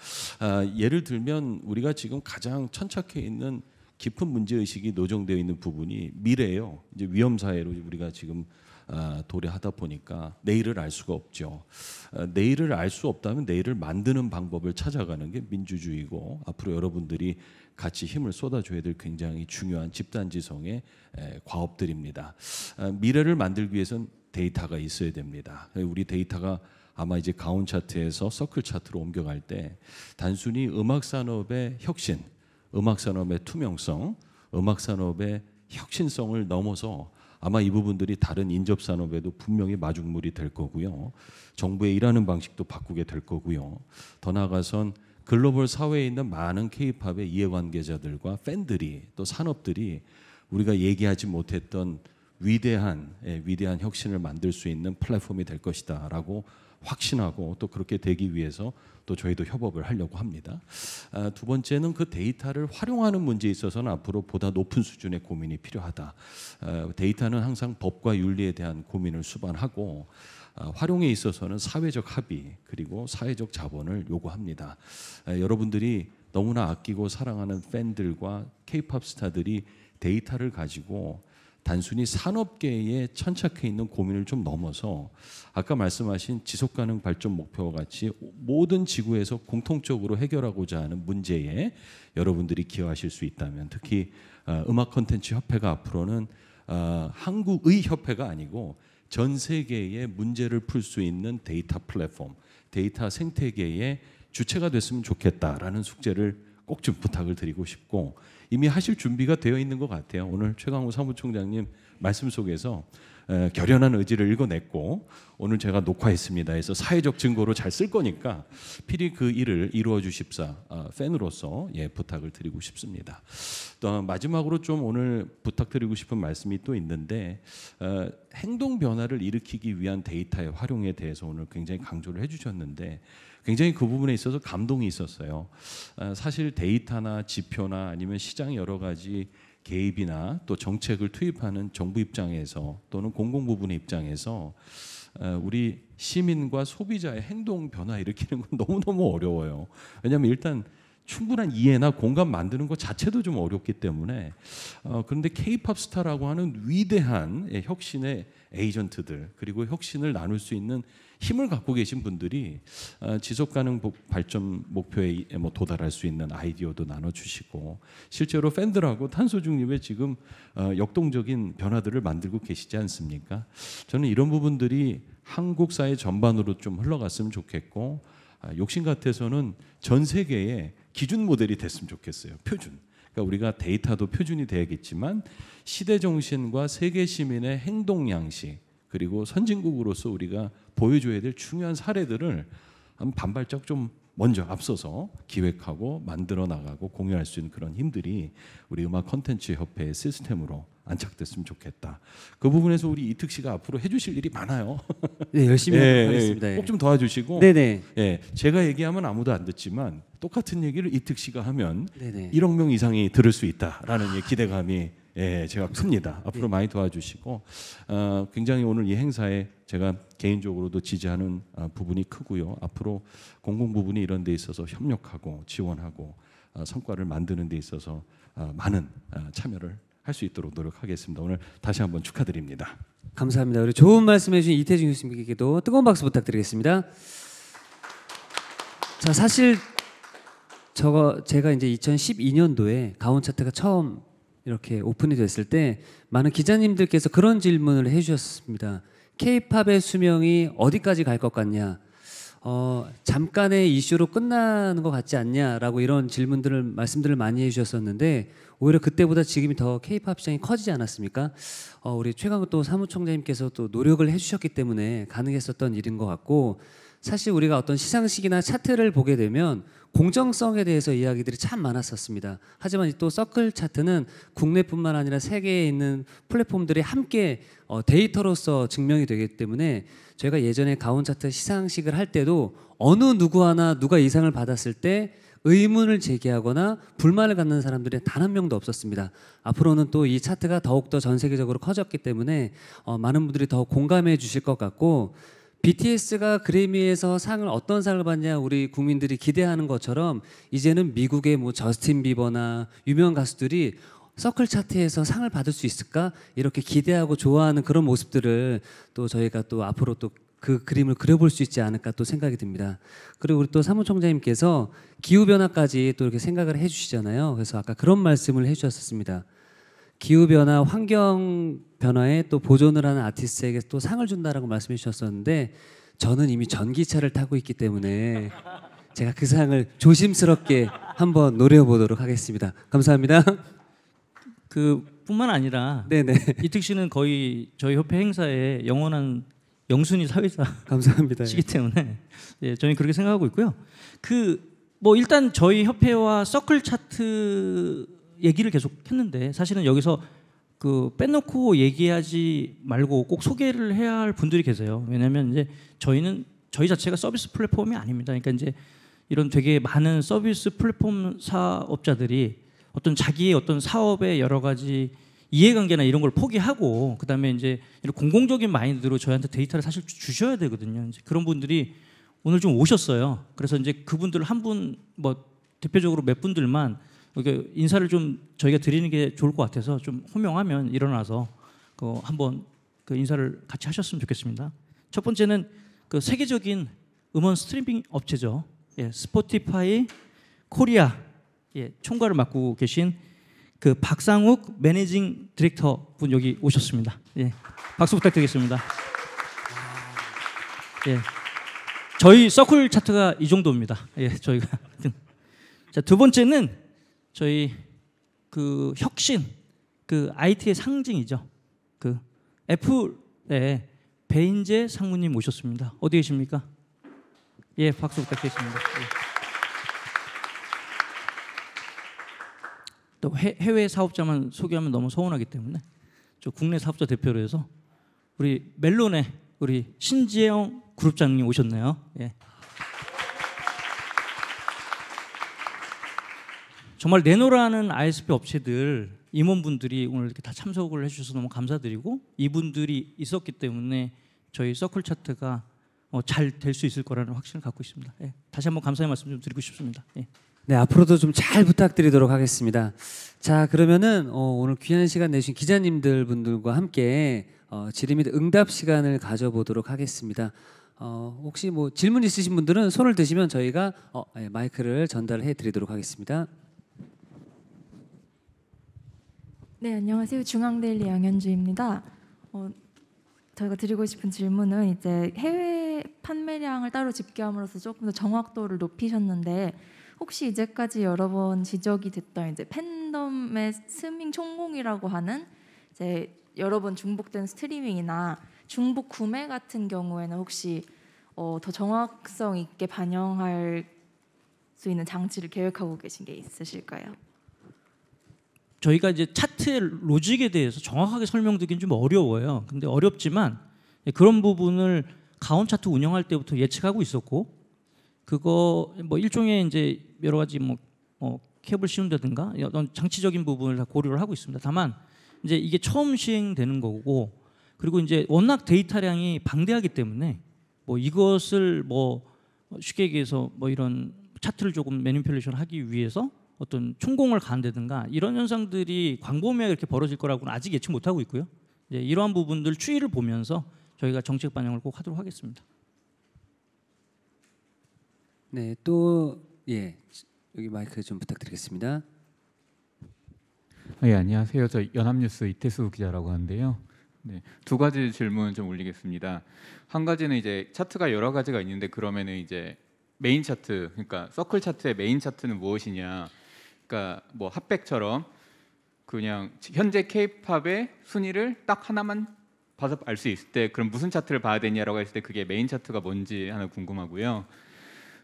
Speaker 7: 예를 들면 우리가 지금 가장 천착해 있는 깊은 문제의식이 노정되어 있는 부분이 미래예요. 이제 위험사회로 우리가 지금 도래하다 보니까 내일을 알 수가 없죠. 내일을 알 수 없다면 내일을 만드는 방법을 찾아가는 게 민주주의고, 앞으로 여러분들이 같이 힘을 쏟아줘야 될 굉장히 중요한 집단지성의 과업들입니다. 미래를 만들기 위해서는 데이터가 있어야 됩니다. 우리 데이터가 아마 이제 가온 차트에서 서클 차트로 옮겨갈 때 단순히 음악 산업의 혁신, 음악 산업의 투명성, 음악 산업의 혁신성을 넘어서 아마 이 부분들이 다른 인접 산업에도 분명히 마중물이 될 거고요. 정부의 일하는 방식도 바꾸게 될 거고요. 더 나아가선 글로벌 사회에 있는 많은 K-팝의 이해관계자들과 팬들이, 또 산업들이 우리가 얘기하지 못했던 위대한 혁신을 만들 수 있는 플랫폼이 될 것이다라고 확신하고, 또 그렇게 되기 위해서 또 저희도 협업을 하려고 합니다. 두 번째는 그 데이터를 활용하는 문제에 있어서는 앞으로 보다 높은 수준의 고민이 필요하다. 데이터는 항상 법과 윤리에 대한 고민을 수반하고, 활용에 있어서는 사회적 합의, 그리고 사회적 자본을 요구합니다. 여러분들이 너무나 아끼고 사랑하는 팬들과 K-팝 스타들이 데이터를 가지고 단순히 산업계에 천착해 있는 고민을 좀 넘어서 아까 말씀하신 지속가능 발전 목표와 같이 모든 지구에서 공통적으로 해결하고자 하는 문제에 여러분들이 기여하실 수 있다면, 특히 음악 콘텐츠 협회가 앞으로는 한국의 협회가 아니고 전 세계의 문제를 풀 수 있는 데이터 플랫폼, 데이터 생태계의 주체가 됐으면 좋겠다라는 숙제를 꼭 좀 부탁을 드리고 싶고, 이미 하실 준비가 되어 있는 것 같아요. 오늘 최강우 사무총장님 말씀 속에서 결연한 의지를 읽어냈고, 오늘 제가 녹화했습니다 해서 사회적 증거로 잘 쓸 거니까 필히 그 일을 이루어 주십사 팬으로서 부탁을 드리고 싶습니다. 또 마지막으로 좀 오늘 부탁드리고 싶은 말씀이 또 있는데, 행동 변화를 일으키기 위한 데이터의 활용에 대해서 오늘 굉장히 강조를 해주셨는데, 굉장히 그 부분에 있어서 감동이 있었어요. 사실 데이터나 지표나 아니면 시장 여러 가지 개입이나 또 정책을 투입하는 정부 입장에서 또는 공공 부분의 입장에서 우리 시민과 소비자의 행동 변화 일으키는 건 너무너무 어려워요. 왜냐하면 일단 충분한 이해나 공감 만드는 것 자체도 좀 어렵기 때문에, 그런데 K-팝 스타라고 하는 위대한 혁신의 에이전트들, 그리고 혁신을 나눌 수 있는 힘을 갖고 계신 분들이 지속가능 발전 목표에 도달할 수 있는 아이디어도 나눠주시고, 실제로 팬들하고 탄소 중립에 지금 역동적인 변화들을 만들고 계시지 않습니까? 저는 이런 부분들이 한국 사회 전반으로 좀 흘러갔으면 좋겠고, 욕심 같아서는 전 세계의 기준 모델이 됐으면 좋겠어요. 표준. 그러니까 우리가 데이터도 표준이 돼야겠지만 시대 정신과 세계 시민의 행동 양식, 그리고 선진국으로서 우리가 보여줘야 될 중요한 사례들을 한 반발짝 좀 먼저 앞서서 기획하고 만들어 나가고 공유할 수 있는 그런 힘들이 우리 음악 콘텐츠 협회의 시스템으로 안착됐으면 좋겠다. 그 부분에서 우리 이특 씨가 앞으로 해주실 일이 많아요.
Speaker 4: 네, 열심히 하겠습니다.
Speaker 7: 꼭 좀 도와주시고.
Speaker 4: 네네.
Speaker 7: 예, 제가 얘기하면 아무도 안 듣지만 똑같은 얘기를 이특 씨가 하면
Speaker 4: 네네.
Speaker 7: 1억 명 이상이 들을 수 있다라는 기대감이 제가 큽니다. 앞으로 많이 도와주시고 굉장히 오늘 이 행사에 제가 개인적으로도 지지하는 부분이 크고요. 앞으로 공공 부분이 이런 데 있어서 협력하고 지원하고 성과를 만드는 데 있어서 많은 참여를 할 수 있도록 노력하겠습니다. 오늘 다시 한번 축하드립니다.
Speaker 4: 감사합니다. 우리 좋은 말씀해 주신 이태준 교수님께도 뜨거운 박수 부탁드리겠습니다. 자, 사실 제가 이제 2012년도에 가온 차트가 처음 이렇게 오픈이 됐을 때 많은 기자님들께서 그런 질문을 해주셨습니다. K-팝의 수명이 어디까지 갈 것 같냐? 잠깐의 이슈로 끝나는 것 같지 않냐라고 이런 말씀들을 많이 해주셨었는데 오히려 그때보다 지금이 더 K-팝 시장이 커지지 않았습니까? 우리 최강욱 또 사무총장님께서 또 노력을 해주셨기 때문에 가능했었던 일인 것 같고 사실 우리가 어떤 시상식이나 차트를 보게 되면 공정성에 대해서 이야기들이 참 많았었습니다. 하지만 또 서클 차트는 국내뿐만 아니라 세계에 있는 플랫폼들이 함께 데이터로서 증명이 되기 때문에 저희가 예전에 가온 차트 시상식을 할 때도 어느 누구 하나 누가 이 상을 받았을 때 의문을 제기하거나 불만을 갖는 사람들이 단 한 명도 없었습니다. 앞으로는 또 이 차트가 더욱더 전 세계적으로 커졌기 때문에 많은 분들이 더 공감해 주실 것 같고 BTS가 그래미에서 어떤 상을 받냐 우리 국민들이 기대하는 것처럼 이제는 미국의 뭐 저스틴 비버나 유명 가수들이 서클 차트에서 상을 받을 수 있을까 이렇게 기대하고 좋아하는 그런 모습들을 또 저희가 또 앞으로 또 그 그림을 그려볼 수 있지 않을까 또 생각이 듭니다. 그리고 우리 또 사무총장님께서 기후 변화까지 또 이렇게 생각을 해주시잖아요. 그래서 아까 그런 말씀을 해주셨습니다. 기후 변화, 환경 변화에 또 보존을 하는 아티스트에게 또 상을 준다라고 말씀해 주셨었는데 저는 이미 전기차를 타고 있기 때문에 제가 그 상을 조심스럽게 한번 노려보도록 하겠습니다. 감사합니다.
Speaker 5: 뿐만 아니라
Speaker 4: 네네.
Speaker 5: 이특 씨는 거의 저희 협회 행사에 영원한 영순위 사회자시기
Speaker 4: 감사합니다.
Speaker 5: 때문에 저는 그렇게 생각하고 있고요. 뭐 일단 저희 협회와 서클 차트 얘기를 계속 했는데 사실은 여기서 빼놓고 얘기하지 말고 꼭 소개를 해야 할 분들이 계세요. 왜냐하면 이제 저희 자체가 서비스 플랫폼이 아닙니다. 그러니까 이제 이런 되게 많은 서비스 플랫폼 사업자들이 자기의 어떤 사업의 여러 가지 이해관계나 이런 걸 포기하고 그다음에 이제 이런 공공적인 마인드로 저희한테 데이터를 사실 주셔야 되거든요. 이제 그런 분들이 오늘 좀 오셨어요. 그래서 이제 그분들 한 분 뭐 대표적으로 몇 분들만 이렇게 인사를 좀 저희가 드리는 게 좋을 것 같아서 좀 호명하면 일어나서 한번 인사를 같이 하셨으면 좋겠습니다. 첫 번째는 세계적인 음원 스트리밍 업체죠. 스포티파이 코리아 총괄을 맡고 계신 박상욱 매니징 디렉터 분 여기 오셨습니다. 박수 부탁드리겠습니다. 저희 서클 차트가 이 정도입니다. 저희가 자, 두 번째는 저희 혁신 IT의 상징이죠. 애플의 배인재 상무님 오셨습니다. 어디 계십니까? 박수 부탁드리겠습니다. 또 해외 사업자만 소개하면 너무 서운하기 때문에 저 국내 사업자 대표로 해서 우리 멜론의 우리 신지영 그룹장님 오셨네요. 정말 내노라는 ISP 업체들 임원분들이 오늘 이렇게 다 참석을 해주셔서 너무 감사드리고 이분들이 있었기 때문에 저희 서클 차트가 잘 될 수 있을 거라는 확신을 갖고 있습니다. 다시 한번 감사의 말씀 좀 드리고 싶습니다.
Speaker 4: 네, 앞으로도 좀 잘 부탁드리도록 하겠습니다. 자, 그러면은 오늘 귀한 시간 내주신 기자님들 분들과 함께 질의 및 응답 시간을 가져보도록 하겠습니다. 혹시 뭐 질문 있으신 분들은 손을 드시면 저희가 마이크를 전달해 드리도록 하겠습니다.
Speaker 3: 네, 안녕하세요. 중앙데일리 양현주입니다. 저희가 드리고 싶은 질문은 이제 해외 판매량을 따로 집계함으로써 조금 더 정확도를 높이셨는데 혹시 이제까지 여러 번 지적이 됐던 이제 팬덤의 스밍 총공이라고 하는 이제 여러 번 중복된 스트리밍이나 중복 구매 같은 경우에는 혹시 더 정확성 있게 반영할 수 있는 장치를 계획하고 계신 게 있으실까요?
Speaker 5: 저희가 이제 차트의 로직에 대해서 정확하게 설명드리긴 좀 어려워요. 근데 어렵지만 그런 부분을 가온 차트 운영할 때부터 예측하고 있었고, 그거 뭐 일종의 이제 여러 가지 뭐 캡을 씌운다든가 어떤 장치적인 부분을 다 고려를 하고 있습니다. 다만 이제 이게 처음 시행되는 거고, 그리고 이제 워낙 데이터량이 방대하기 때문에 뭐 이것을 뭐 쉽게 얘기해서 뭐 이런 차트를 조금 매니플레이션 하기 위해서 어떤 충공을 가한다든가 이런 현상들이 광범위하게 이렇게 벌어질 거라고는 아직 예측 못 하고 있고요. 이제 이러한 부분들 추이를 보면서 저희가 정책 반영을 꼭 하도록 하겠습니다.
Speaker 4: 네, 또 예, 여기 마이크 좀 부탁드리겠습니다.
Speaker 8: 네, 안녕하세요. 저 연합뉴스 이태수 기자라고 하는데요. 네, 두 가지 질문 좀 올리겠습니다. 한 가지는 이제 차트가 여러 가지가 있는데 그러면은 이제 메인 차트, 그러니까 서클 차트의 메인 차트는 무엇이냐? 그러니까 뭐 핫백처럼 그냥 현재 K-팝의 순위를 딱 하나만 봐서 알 수 있을 때 그럼 무슨 차트를 봐야 되냐라고 했을 때 그게 메인 차트가 뭔지 하나 궁금하고요.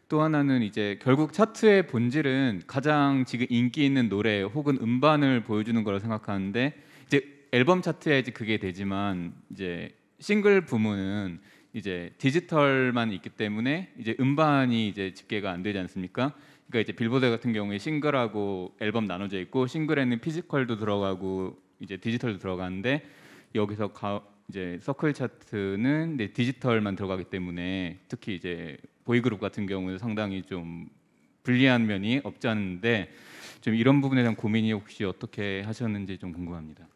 Speaker 8: 또 하나는 이제 결국 차트의 본질은 가장 지금 인기 있는 노래 혹은 음반을 보여주는 거라고 생각하는데, 이제 앨범 차트에 이제 그게 되지만 이제 싱글 부문은 이제 디지털만 있기 때문에 이제 음반이 이제 집계가 안 되지 않습니까? 그러니까 이제 빌보드 같은 경우에 싱글하고 앨범 나눠져 있고, 싱글에는 피지컬도 들어가고 이제 디지털도 들어가는데, 여기서 이제 서클 차트는 이제 디지털만 들어가기 때문에 특히 이제 보이그룹 같은 경우는 상당히 좀 불리한 면이 없지 않은데, 좀 이런 부분에 대한 고민이 혹시 어떻게 하셨는지 좀 궁금합니다.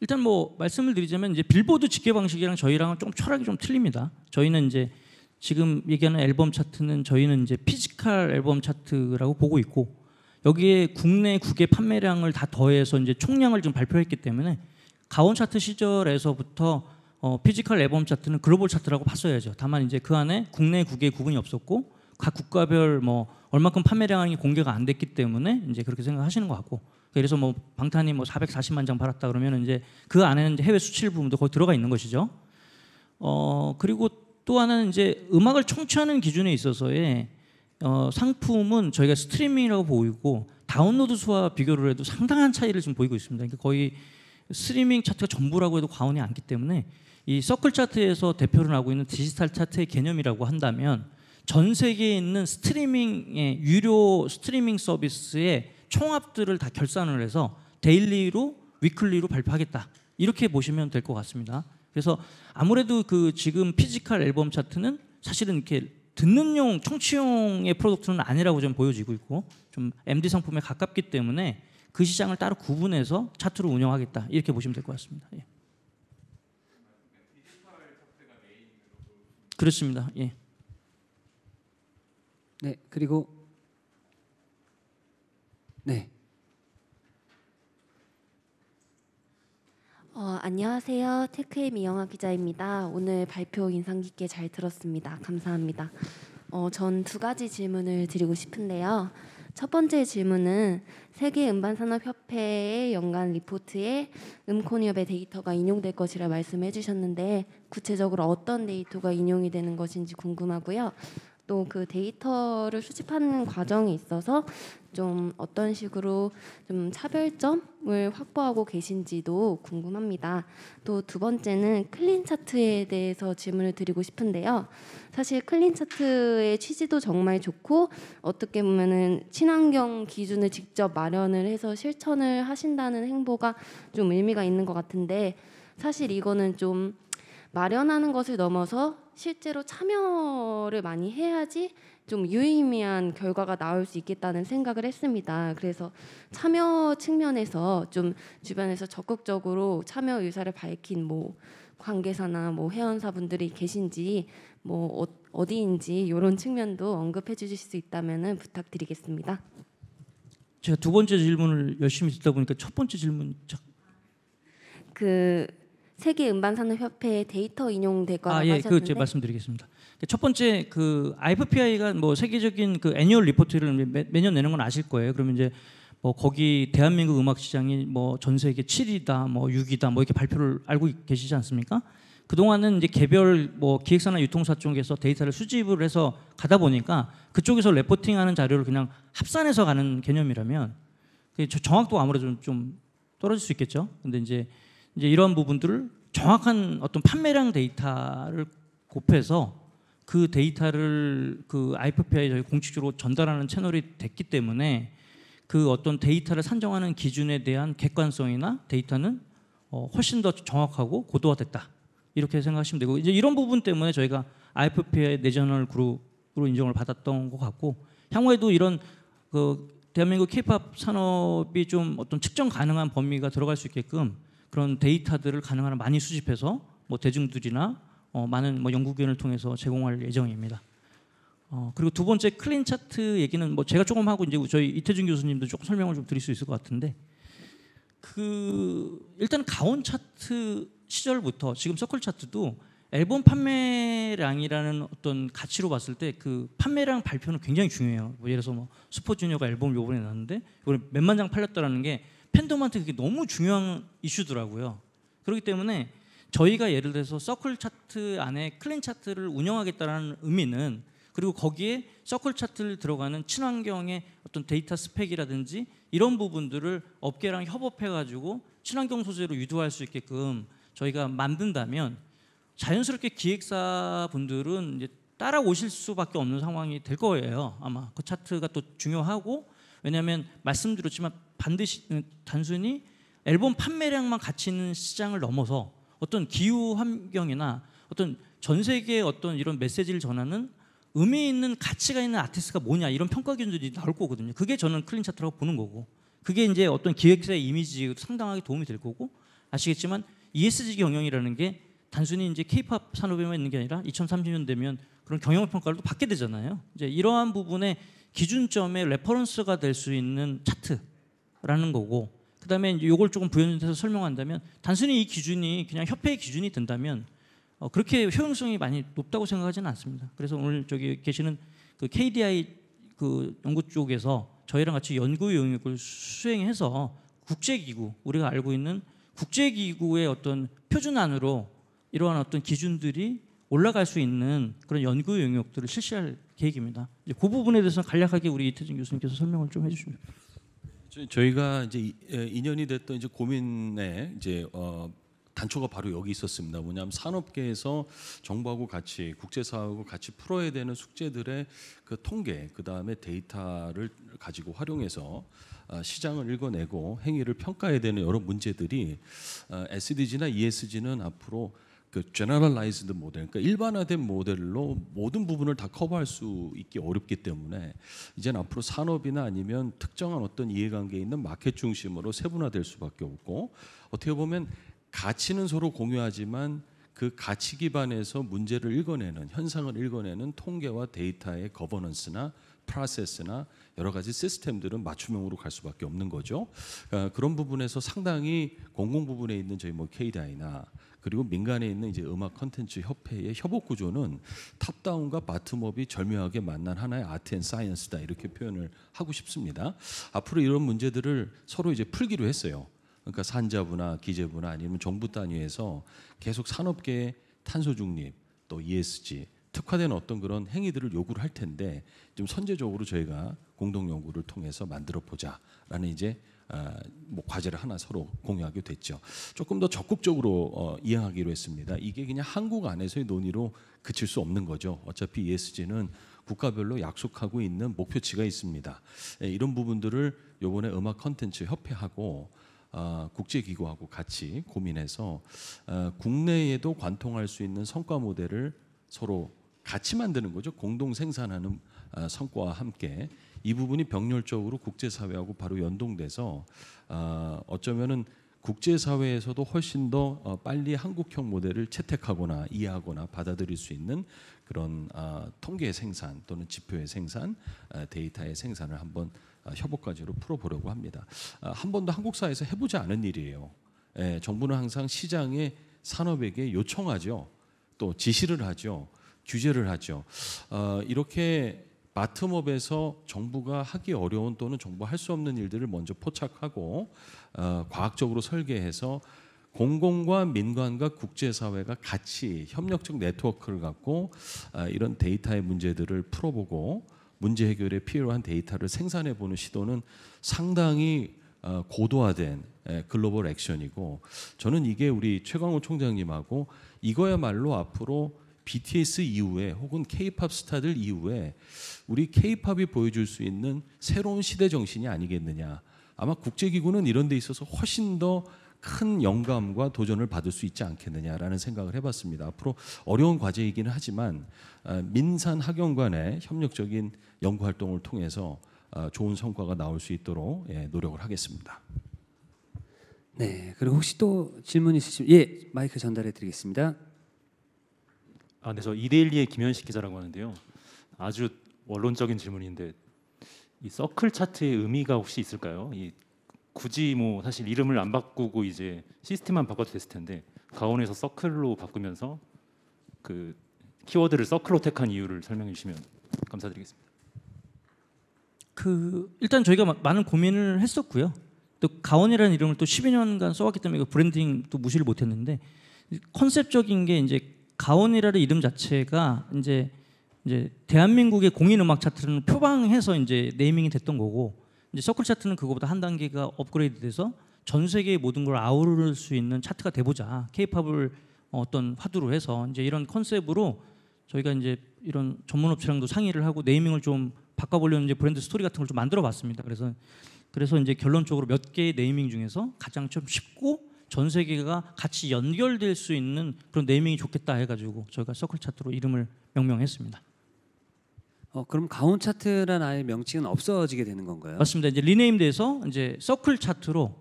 Speaker 5: 일단 뭐 말씀을 드리자면 이제 빌보드 집계 방식이랑 저희랑은 좀 철학이 좀 틀립니다. 저희는 이제 지금 얘기하는 앨범 차트는 저희는 이제 피지컬 앨범 차트라고 보고 있고, 여기에 국내 국외 판매량을 다 더해서 이제 총량을 좀 발표했기 때문에 가온 차트 시절에서부터 피지컬 앨범 차트는 글로벌 차트라고 봤어야죠. 다만 이제 그 안에 국내 국외 구분이 없었고 각 국가별 뭐 얼마큼 판매량이 공개가 안 됐기 때문에 이제 그렇게 생각하시는 것 같고, 그래서 뭐 방탄이 뭐 440만 장 팔았다 그러면 이제 그 안에는 이제 해외 수출 부분도 거기 들어가 있는 것이죠. 그리고 또 하나는 이제 음악을 청취하는 기준에 있어서의 상품은 저희가 스트리밍이라고 보이고, 다운로드 수와 비교를 해도 상당한 차이를 지금 보이고 있습니다. 그러니까 거의 스트리밍 차트가 전부라고 해도 과언이 않기 때문에 이 서클 차트에서 대표를 하고 있는 디지털 차트의 개념이라고 한다면 전 세계에 있는 스트리밍의 유료 스트리밍 서비스의 총합들을 다 결산을 해서 데일리로 위클리로 발표하겠다, 이렇게 보시면 될 것 같습니다. 그래서 아무래도 그 지금 피지컬 앨범 차트는 사실은 이렇게 듣는용 청취용의 프로덕트는 아니라고 좀 보여지고 있고, 좀 MD 상품에 가깝기 때문에 그 시장을 따로 구분해서 차트로 운영하겠다, 이렇게 보시면 될 것 같습니다. 예. 그렇습니다. 예.
Speaker 4: 네, 그리고 네.
Speaker 9: 안녕하세요. 테크의 미영아 기자입니다. 오늘 발표 인상 깊게 잘 들었습니다. 감사합니다. 전 두 가지 질문을 드리고 싶은데요. 첫 번째 질문은 세계음반산업협회의 연간 리포트에 음콘이업의 데이터가 인용될 것이라 말씀해 주셨는데, 구체적으로 어떤 데이터가 인용이 되는 것인지 궁금하고요. 또 그 데이터를 수집하는 과정에 있어서 좀 어떤 식으로 좀 차별점을 확보하고 계신지도 궁금합니다. 또 두 번째는 클린 차트에 대해서 질문을 드리고 싶은데요. 사실 클린 차트의 취지도 정말 좋고, 어떻게 보면은 친환경 기준을 직접 마련을 해서 실천을 하신다는 행보가 좀 의미가 있는 것 같은데, 사실 이거는 좀 마련하는 것을 넘어서 실제로 참여를 많이 해야지 좀 유의미한 결과가 나올 수 있겠다는 생각을 했습니다. 그래서 참여 측면에서 좀 주변에서 적극적으로 참여 의사를 밝힌 뭐 관계사나 뭐 회원사분들이 계신지, 뭐 어디인지 이런 측면도 언급해 주실 수 있다면 부탁드리겠습니다.
Speaker 5: 제가 두 번째 질문을 열심히 듣다 보니까 첫 번째 질문
Speaker 9: 그 세계음반산업협회 데이터 인용될 거라고 하셨는데,
Speaker 5: 그 제가 말씀드리겠습니다. 첫 번째 그 IFPI가 뭐 세계적인 그 애니얼 리포트를 매년 내는 건 아실 거예요. 그러면 이제 뭐 거기 대한민국 음악 시장이 뭐 전 세계 7위다, 뭐 6위다, 뭐 이렇게 발표를 알고 계시지 않습니까? 그동안은 이제 개별 뭐 기획사나 유통사 쪽에서 데이터를 수집을 해서 가다 보니까 그쪽에서 레포팅하는 자료를 그냥 합산해서 가는 개념이라면 정확도가 아무래도 좀 떨어질 수 있겠죠. 근데 이제 이런 부분들을 정확한 어떤 판매량 데이터를 곱해서 그 데이터를 그 IFPI에 저희 공식적으로 전달하는 채널이 됐기 때문에 그 어떤 데이터를 산정하는 기준에 대한 객관성이나 데이터는 훨씬 더 정확하고 고도화됐다. 이렇게 생각하시면 되고 이제 이런 부분 때문에 저희가 IFPI 내셔널 그룹으로 인정을 받았던 것 같고 향후에도 이런 그 대한민국 K-팝 산업이 좀 어떤 측정 가능한 범위가 들어갈 수 있게끔 그런 데이터들을 가능한 한 많이 수집해서 뭐 대중들이나 많은 뭐 연구기관을 통해서 제공할 예정입니다. 그리고 두 번째 클린 차트 얘기는 뭐 제가 조금 하고 이제 저희 이태준 교수님도 조금 설명을 좀 드릴 수 있을 것 같은데 일단 가온 차트 시절부터 지금 서클 차트도 앨범 판매량이라는 어떤 가치로 봤을 때 그 판매량 발표는 굉장히 중요해요. 뭐 예를 들어서 뭐 슈퍼주니어가 앨범을 요번에 냈는데 이번에 몇만 장 팔렸다라는 게 팬덤한테 그게 너무 중요한 이슈더라고요. 그렇기 때문에 저희가 예를 들어서 서클 차트 안에 클린 차트를 운영하겠다는 의미는 그리고 거기에 서클 차트를 들어가는 친환경의 어떤 데이터 스펙이라든지 이런 부분들을 업계랑 협업해가지고 친환경 소재로 유도할 수 있게끔 저희가 만든다면 자연스럽게 기획사분들은 이제 따라오실 수밖에 없는 상황이 될 거예요. 아마 그 차트가 또 중요하고 왜냐하면 말씀드렸지만 반드시 단순히 앨범 판매량만 가치 있는 시장을 넘어서 어떤 기후 환경이나 어떤 전 세계의 어떤 이런 메시지를 전하는 의미 있는 가치가 있는 아티스트가 뭐냐 이런 평가 기준들이 나올 거거든요. 그게 저는 클린 차트라고 보는 거고 그게 이제 어떤 기획사의 이미지에 상당하게 도움이 될 거고 아시겠지만 ESG 경영이라는 게 단순히 이제 K-팝 산업에만 있는 게 아니라 2030년 되면 그런 경영 평가를 또 받게 되잖아요. 이제 이러한 부분의 기준점의 레퍼런스가 될 수 있는 차트라는 거고 그다음에 이제 이걸 조금 부연해서 설명한다면 단순히 이 기준이 그냥 협회의 기준이 된다면 그렇게 효용성이 많이 높다고 생각하지는 않습니다. 그래서 오늘 저기 계시는 그 KDI 그 연구 쪽에서 저희랑 같이 연구 영역을 수행해서 국제기구 우리가 알고 있는 국제기구의 어떤 표준 안으로 이러한 어떤 기준들이 올라갈 수 있는 그런 연구 영역들을 실시할 계획입니다. 이제 그 부분에 대해서 간략하게 우리 이태준 교수님께서 설명을 좀 해주시면.
Speaker 7: 저희가 이제 2년이 됐던 이제 고민에 이제 단초가 바로 여기 있었습니다. 뭐냐면 산업계에서 정부하고 같이 국제사하고 같이 풀어야 되는 숙제들의 그 통계, 그 다음에 데이터를 가지고 활용해서 시장을 읽어내고 행위를 평가해야 되는 여러 문제들이 SDG나 ESG는 앞으로 그 generalized 모델, 그러니까 일반화된 모델로 모든 부분을 다 커버할 수 있기 어렵기 때문에 이제는 앞으로 산업이나 아니면 특정한 어떤 이해관계에 있는 마켓 중심으로 세분화될 수밖에 없고 어떻게 보면 가치는 서로 공유하지만 그 가치 기반에서 문제를 읽어내는 현상을 읽어내는 통계와 데이터의 거버넌스나 프로세스나 여러 가지 시스템들은 맞춤형으로 갈 수밖에 없는 거죠. 그런 부분에서 상당히 공공 부분에 있는 저희 뭐 KDI나 그리고 민간에 있는 이제 음악 콘텐츠 협회의 협업 구조는 탑다운과 바텀업이 절묘하게 만난 하나의 아트 앤 사이언스다 이렇게 표현을 하고 싶습니다. 앞으로 이런 문제들을 서로 이제 풀기로 했어요. 그러니까 산자부나 기재부나 아니면 정부 단위에서 계속 산업계의 탄소 중립 또 ESG 특화된 어떤 그런 행위들을 요구를 할 텐데 좀 선제적으로 저희가 공동 연구를 통해서 만들어 보자라는 이제 뭐 과제를 하나 서로 공유하게 됐죠. 조금 더 적극적으로 이행하기로 했습니다. 이게 그냥 한국 안에서의 논의로 그칠 수 없는 거죠. 어차피 ESG는 국가별로 약속하고 있는 목표치가 있습니다. 이런 부분들을 이번에 음악 콘텐츠 협회하고 국제기구하고 같이 고민해서 국내에도 관통할 수 있는 성과 모델을 서로 같이 만드는 거죠. 공동 생산하는 성과와 함께 이 부분이 병렬적으로 국제사회하고 바로 연동돼서 어쩌면은 국제사회에서도 훨씬 더 빨리 한국형 모델을 채택하거나 이해하거나 받아들일 수 있는 그런 통계 생산 또는 지표의 생산, 데이터의 생산을 한번 협업 과제로 풀어보려고 합니다. 한 번도 한국 사회에서 해보지 않은 일이에요. 정부는 항상 시장의 산업에게 요청하죠. 또 지시를 하죠. 규제를 하죠. 이렇게 바텀업에서 정부가 하기 어려운 또는 정부가 할 수 없는 일들을 먼저 포착하고 과학적으로 설계해서 공공과 민간과 국제사회가 같이 협력적 네트워크를 갖고 이런 데이터의 문제들을 풀어보고 문제 해결에 필요한 데이터를 생산해보는 시도는 상당히 고도화된 글로벌 액션이고, 저는 이게 우리 최광호 총장님하고 이거야말로 앞으로 BTS 이후에 혹은 K-팝 스타들 이후에 우리 K-팝이 보여줄 수 있는 새로운 시대 정신이 아니겠느냐. 아마 국제기구는 이런 데 있어서 훨씬 더 큰 영감과 도전을 받을 수 있지 않겠느냐라는 생각을 해봤습니다. 앞으로 어려운 과제이기는 하지만 민산 학연 간의 협력적인 연구 활동을 통해서 좋은 성과가 나올 수 있도록 노력을 하겠습니다.
Speaker 4: 네, 그리고 혹시 또 질문 있으시면 예, 마이크 전달해 드리겠습니다.
Speaker 10: 네, 저 이데일리의 김현식 기자라고 하는데요. 아주 원론적인 질문인데 이 서클 차트의 의미가 혹시 있을까요? 굳이 뭐 사실 이름을 안 바꾸고 이제 시스템만 바꿔도 됐을 텐데 가온에서 서클로 바꾸면서 그 키워드를 서클로 택한 이유를 설명해 주시면 감사드리겠습니다.
Speaker 5: 일단 저희가 많은 고민을 했었고요. 또 가온이라는 이름을 또 12년간 써왔기 때문에 브랜딩 또 무시를 못했는데, 컨셉적인 게 이제 가온이라는 이름 자체가 이제 대한민국의 공인 음악 차트를 표방해서 이제 네이밍이 됐던 거고, 이제 서클 차트는 그거보다 한 단계가 업그레이드돼서 전 세계의 모든 걸 아우를 수 있는 차트가 돼보자. K-팝을 어떤 화두로 해서 이제 이런 컨셉으로 저희가 이제 이런 전문 업체랑도 상의를 하고 네이밍을 좀 바꿔보려는 이제 브랜드 스토리 같은 걸 좀 만들어봤습니다. 그래서 이제 결론적으로 몇 개의 네이밍 중에서 가장 좀 쉽고 전 세계가 같이 연결될 수 있는 그런 네이밍이 좋겠다 해가지고 저희가 서클 차트로 이름을 명명했습니다.
Speaker 4: 그럼 가온 차트란 아예 명칭은 없어지게 되는 건가요?
Speaker 5: 맞습니다. 이제 리네임돼서 이제 서클 차트로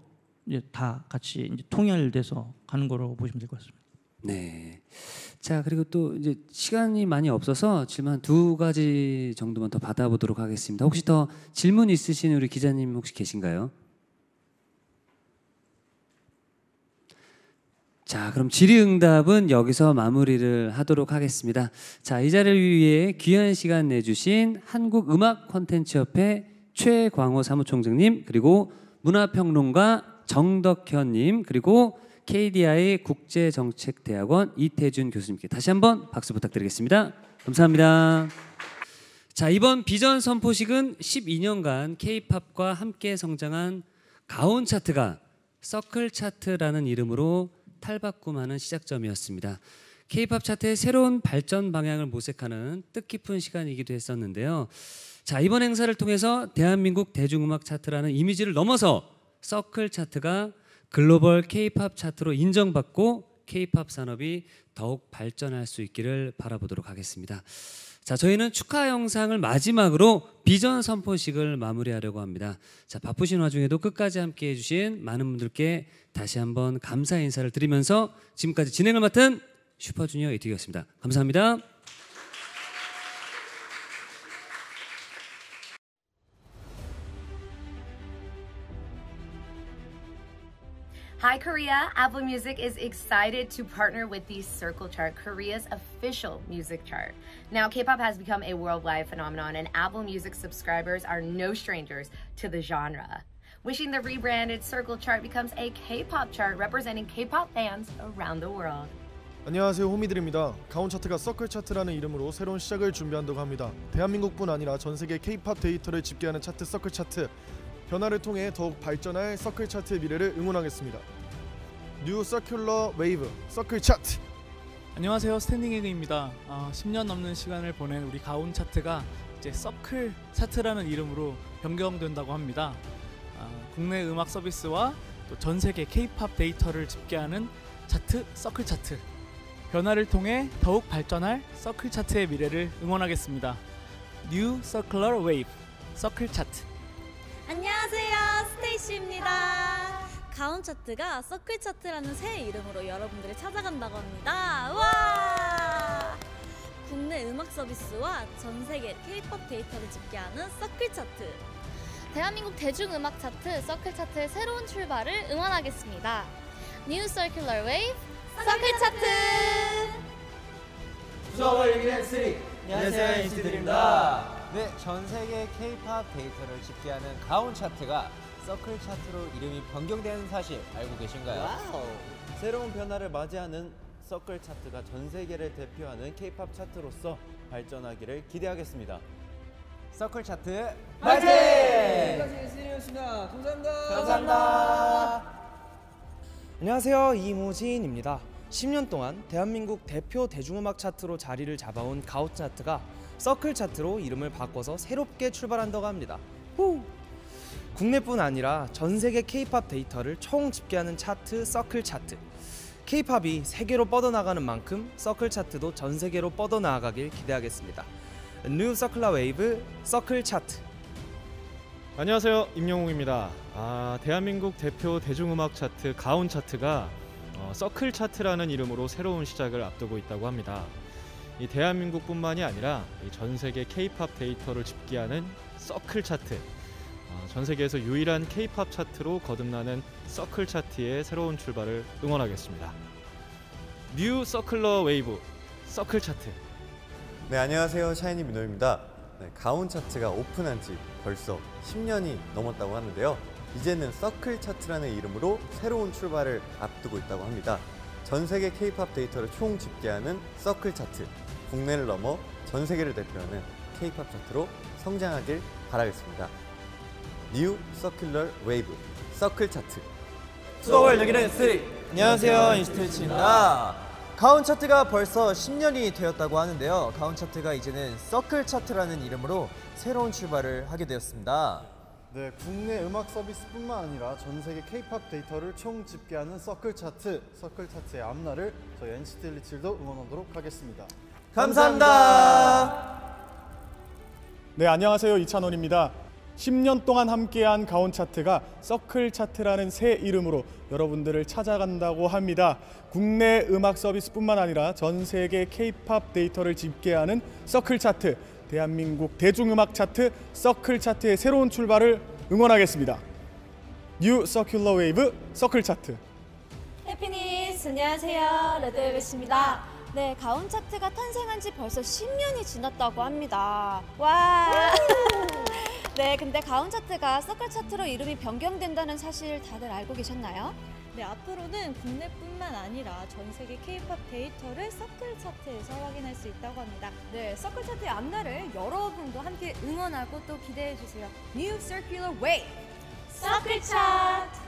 Speaker 5: 이제 다 같이 이제 통일돼서 가는 거로 보시면 될 것 같습니다.
Speaker 4: 네. 자, 그리고 또 이제 시간이 많이 없어서 질문 한 2가지 정도만 더 받아보도록 하겠습니다. 혹시 더 질문 있으신 우리 기자님 혹시 계신가요? 자, 그럼 질의응답은 여기서 마무리를 하도록 하겠습니다. 자, 이 자리를 위해 귀한 시간 내주신 한국음악콘텐츠협회 최광호 사무총장님, 그리고 문화평론가 정덕현님, 그리고 KDI 국제정책대학원 이태준 교수님께 다시 한번 박수 부탁드리겠습니다. 감사합니다. 자, 이번 비전 선포식은 12년간 K-팝과 함께 성장한 가온 차트가 서클 차트라는 이름으로 탈바꿈하는 시작점이었습니다. K-팝 차트의 새로운 발전 방향을 모색하는 뜻깊은 시간이기도 했었는데요. 자, 이번 행사를 통해서 대한민국 대중음악 차트라는 이미지를 넘어서 서클 차트가 글로벌 K-팝 차트로 인정받고 K-팝 산업이 더욱 발전할 수 있기를 바라보도록 하겠습니다. 자, 저희는 축하 영상을 마지막으로 비전 선포식을 마무리하려고 합니다. 자, 바쁘신 와중에도 끝까지 함께해 주신 많은 분들께 다시 한번 감사 인사를 드리면서 지금까지 진행을 맡은 슈퍼주니어 이태규였습니다. 감사합니다.
Speaker 11: Hi Korea, Apple Music is excited to partner with the Circle Chart, Korea's official music chart. Now K-pop has become a worldwide phenomenon and Apple Music subscribers are no strangers to the genre. Wishing the rebranded Circle Chart becomes a K-pop chart representing K-pop fans around the world.
Speaker 12: 안녕하세요, 호미들입니다. 가온 차트가 서클 차트라는 이름으로 새로운 시작을 준비한다고 합니다. 대한민국뿐 아니라 전 세계 K-팝 데이터를 집계하는 차트 서클 차트. 변화를 통해 더욱 발전할 서클 차트의 미래를 응원하겠습니다. 뉴 서큘러 웨이브 서클 차트.
Speaker 13: 안녕하세요, 스탠딩 에그입니다. 10년 넘는 시간을 보낸 우리 가온 차트가 이제 서클 차트라는 이름으로 변경된다고 합니다. 국내 음악 서비스와 또 전 세계 K-팝 데이터를 집계하는 차트 서클 차트. 변화를 통해 더욱 발전할 서클 차트의 미래를 응원하겠습니다. 뉴 서큘러 웨이브 서클 차트.
Speaker 14: 안녕하세요, 스테이시입니다. 가온 차트가 서클 차트라는 새 이름으로 여러분들을 찾아간다고 합니다. 우와! 국내 음악 서비스와 전 세계 K-팝 데이터를 집계하는 서클 차트.
Speaker 15: 대한민국 대중음악 차트 서클 차트의 새로운 출발을 응원하겠습니다. New Circular Wave 서클 차트.
Speaker 16: 수업을 이기는 3. 안녕하세요, NCT들입니다. 네, 전 세계 K-팝 데이터를 집계하는 가온 차트가 서클 차트로 이름이 변경되는 사실 알고 계신가요?
Speaker 17: 와우. 새로운 변화를 맞이하는 서클 차트가 전 세계를 대표하는 K-팝 차트로서 발전하기를 기대하겠습니다.
Speaker 16: 서클 차트
Speaker 17: 파이팅!
Speaker 16: 지금까지 쓰리였습니다. 감사합니다.
Speaker 17: 감사합니다.
Speaker 18: 안녕하세요, 이무진입니다. 10년 동안 대한민국 대표 대중음악 차트로 자리를 잡아온 가오 차트가 서클 차트로 이름을 바꿔서 새롭게 출발한다고 합니다. 후! 국내뿐 아니라 전 세계 K-팝 데이터를 총 집계하는 차트 서클 차트. K-팝이 세계로 뻗어나가는 만큼 서클 차트도 전 세계로 뻗어나가길 기대하겠습니다. New Circular Wave 서클 차트.
Speaker 19: 안녕하세요, 임영웅입니다. 대한민국 대표 대중음악 차트 가온 차트가 서클 차트라는 이름으로 새로운 시작을 앞두고 있다고 합니다. 이 대한민국뿐만이 아니라 전 세계 K-팝 데이터를 집계하는 서클 차트, 전 세계에서 유일한 K-팝 차트로 거듭나는 서클 차트의 새로운 출발을 응원하겠습니다. 뉴 서클러 웨이브 서클 차트.
Speaker 17: 네, 안녕하세요, 샤이니 민호입니다. 네, 가온 차트가 오픈한 지 벌써 10년이 넘었다고 하는데요. 이제는 서클 차트라는 이름으로 새로운 출발을 앞두고 있다고 합니다. 전 세계 K-팝 데이터를 총 집계하는 서클 차트, 국내를 넘어 전 세계를 대표하는 K-팝 차트로 성장하길 바라겠습니다. 뉴 서큘러 웨이브 서클 차트.
Speaker 16: 수고를 여기는 쓰리. 안녕하세요, 인스트레치입니다. 가온 차트가 벌써 10년이 되었다고 하는데요. 가온 차트가 이제는 서클 차트라는 이름으로 새로운 출발을 하게 되었습니다.
Speaker 12: 네, 국내 음악 서비스뿐만 아니라 전 세계 K-팝 데이터를 총 집계하는 서클 차트, 서클 차트의 앞날을 저희 NCT 127도 응원하도록 하겠습니다.
Speaker 16: 감사합니다.
Speaker 20: 네, 안녕하세요, 이찬원입니다. 10년 동안 함께한 가온 차트가 서클 차트라는 새 이름으로 여러분들을 찾아간다고 합니다. 국내 음악 서비스뿐만 아니라 전 세계 K-팝 데이터를 집계하는 서클 차트, 대한민국 대중음악 차트 서클 차트의 새로운 출발을 응원하겠습니다. 뉴 서큘러 웨이브 서클 차트.
Speaker 14: 해피니스 안녕하세요, 레드벨벳입니다. 네, 가온 차트가 탄생한 지 벌써 10년이 지났다고 합니다. 와. 네, 근데 가온 차트가 서클 차트로 이름이 변경된다는 사실 다들 알고 계셨나요?
Speaker 21: 네, 앞으로는 국내뿐만 아니라 전 세계 K-팝 데이터를 서클 차트에서 확인할 수 있다고 합니다.
Speaker 22: 네, 서클 차트의 앞날을 여러분도 함께 응원하고 또 기대해 주세요. New Circular Wave
Speaker 14: 서클 차트.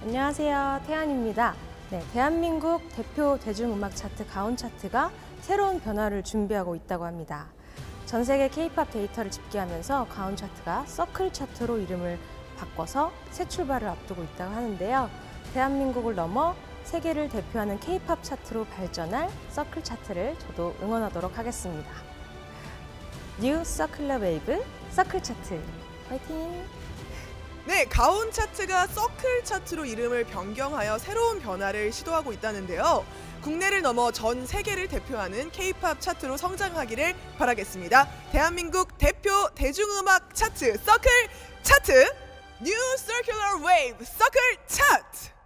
Speaker 23: 안녕하세요, 태연입니다. 네, 대한민국 대표 대중음악 차트 가온 차트가 새로운 변화를 준비하고 있다고 합니다. 전 세계 K-팝 데이터를 집계하면서 가온 차트가 서클 차트로 이름을 바꿔서 새 출발을 앞두고 있다고 하는데요. 대한민국을 넘어 세계를 대표하는 K-팝 차트로 발전할 서클 차트를 저도 응원하도록 하겠습니다. 뉴 서클러 웨이브 서클 차트 화이팅!
Speaker 24: 네, 가온 차트가 서클 차트로 이름을 변경하여 새로운 변화를 시도하고 있다는데요. 국내를 넘어 전 세계를 대표하는 K-팝 차트로 성장하기를 바라겠습니다. 대한민국 대표 대중음악 차트 서클 차트, New Circular Wave 서클 차트.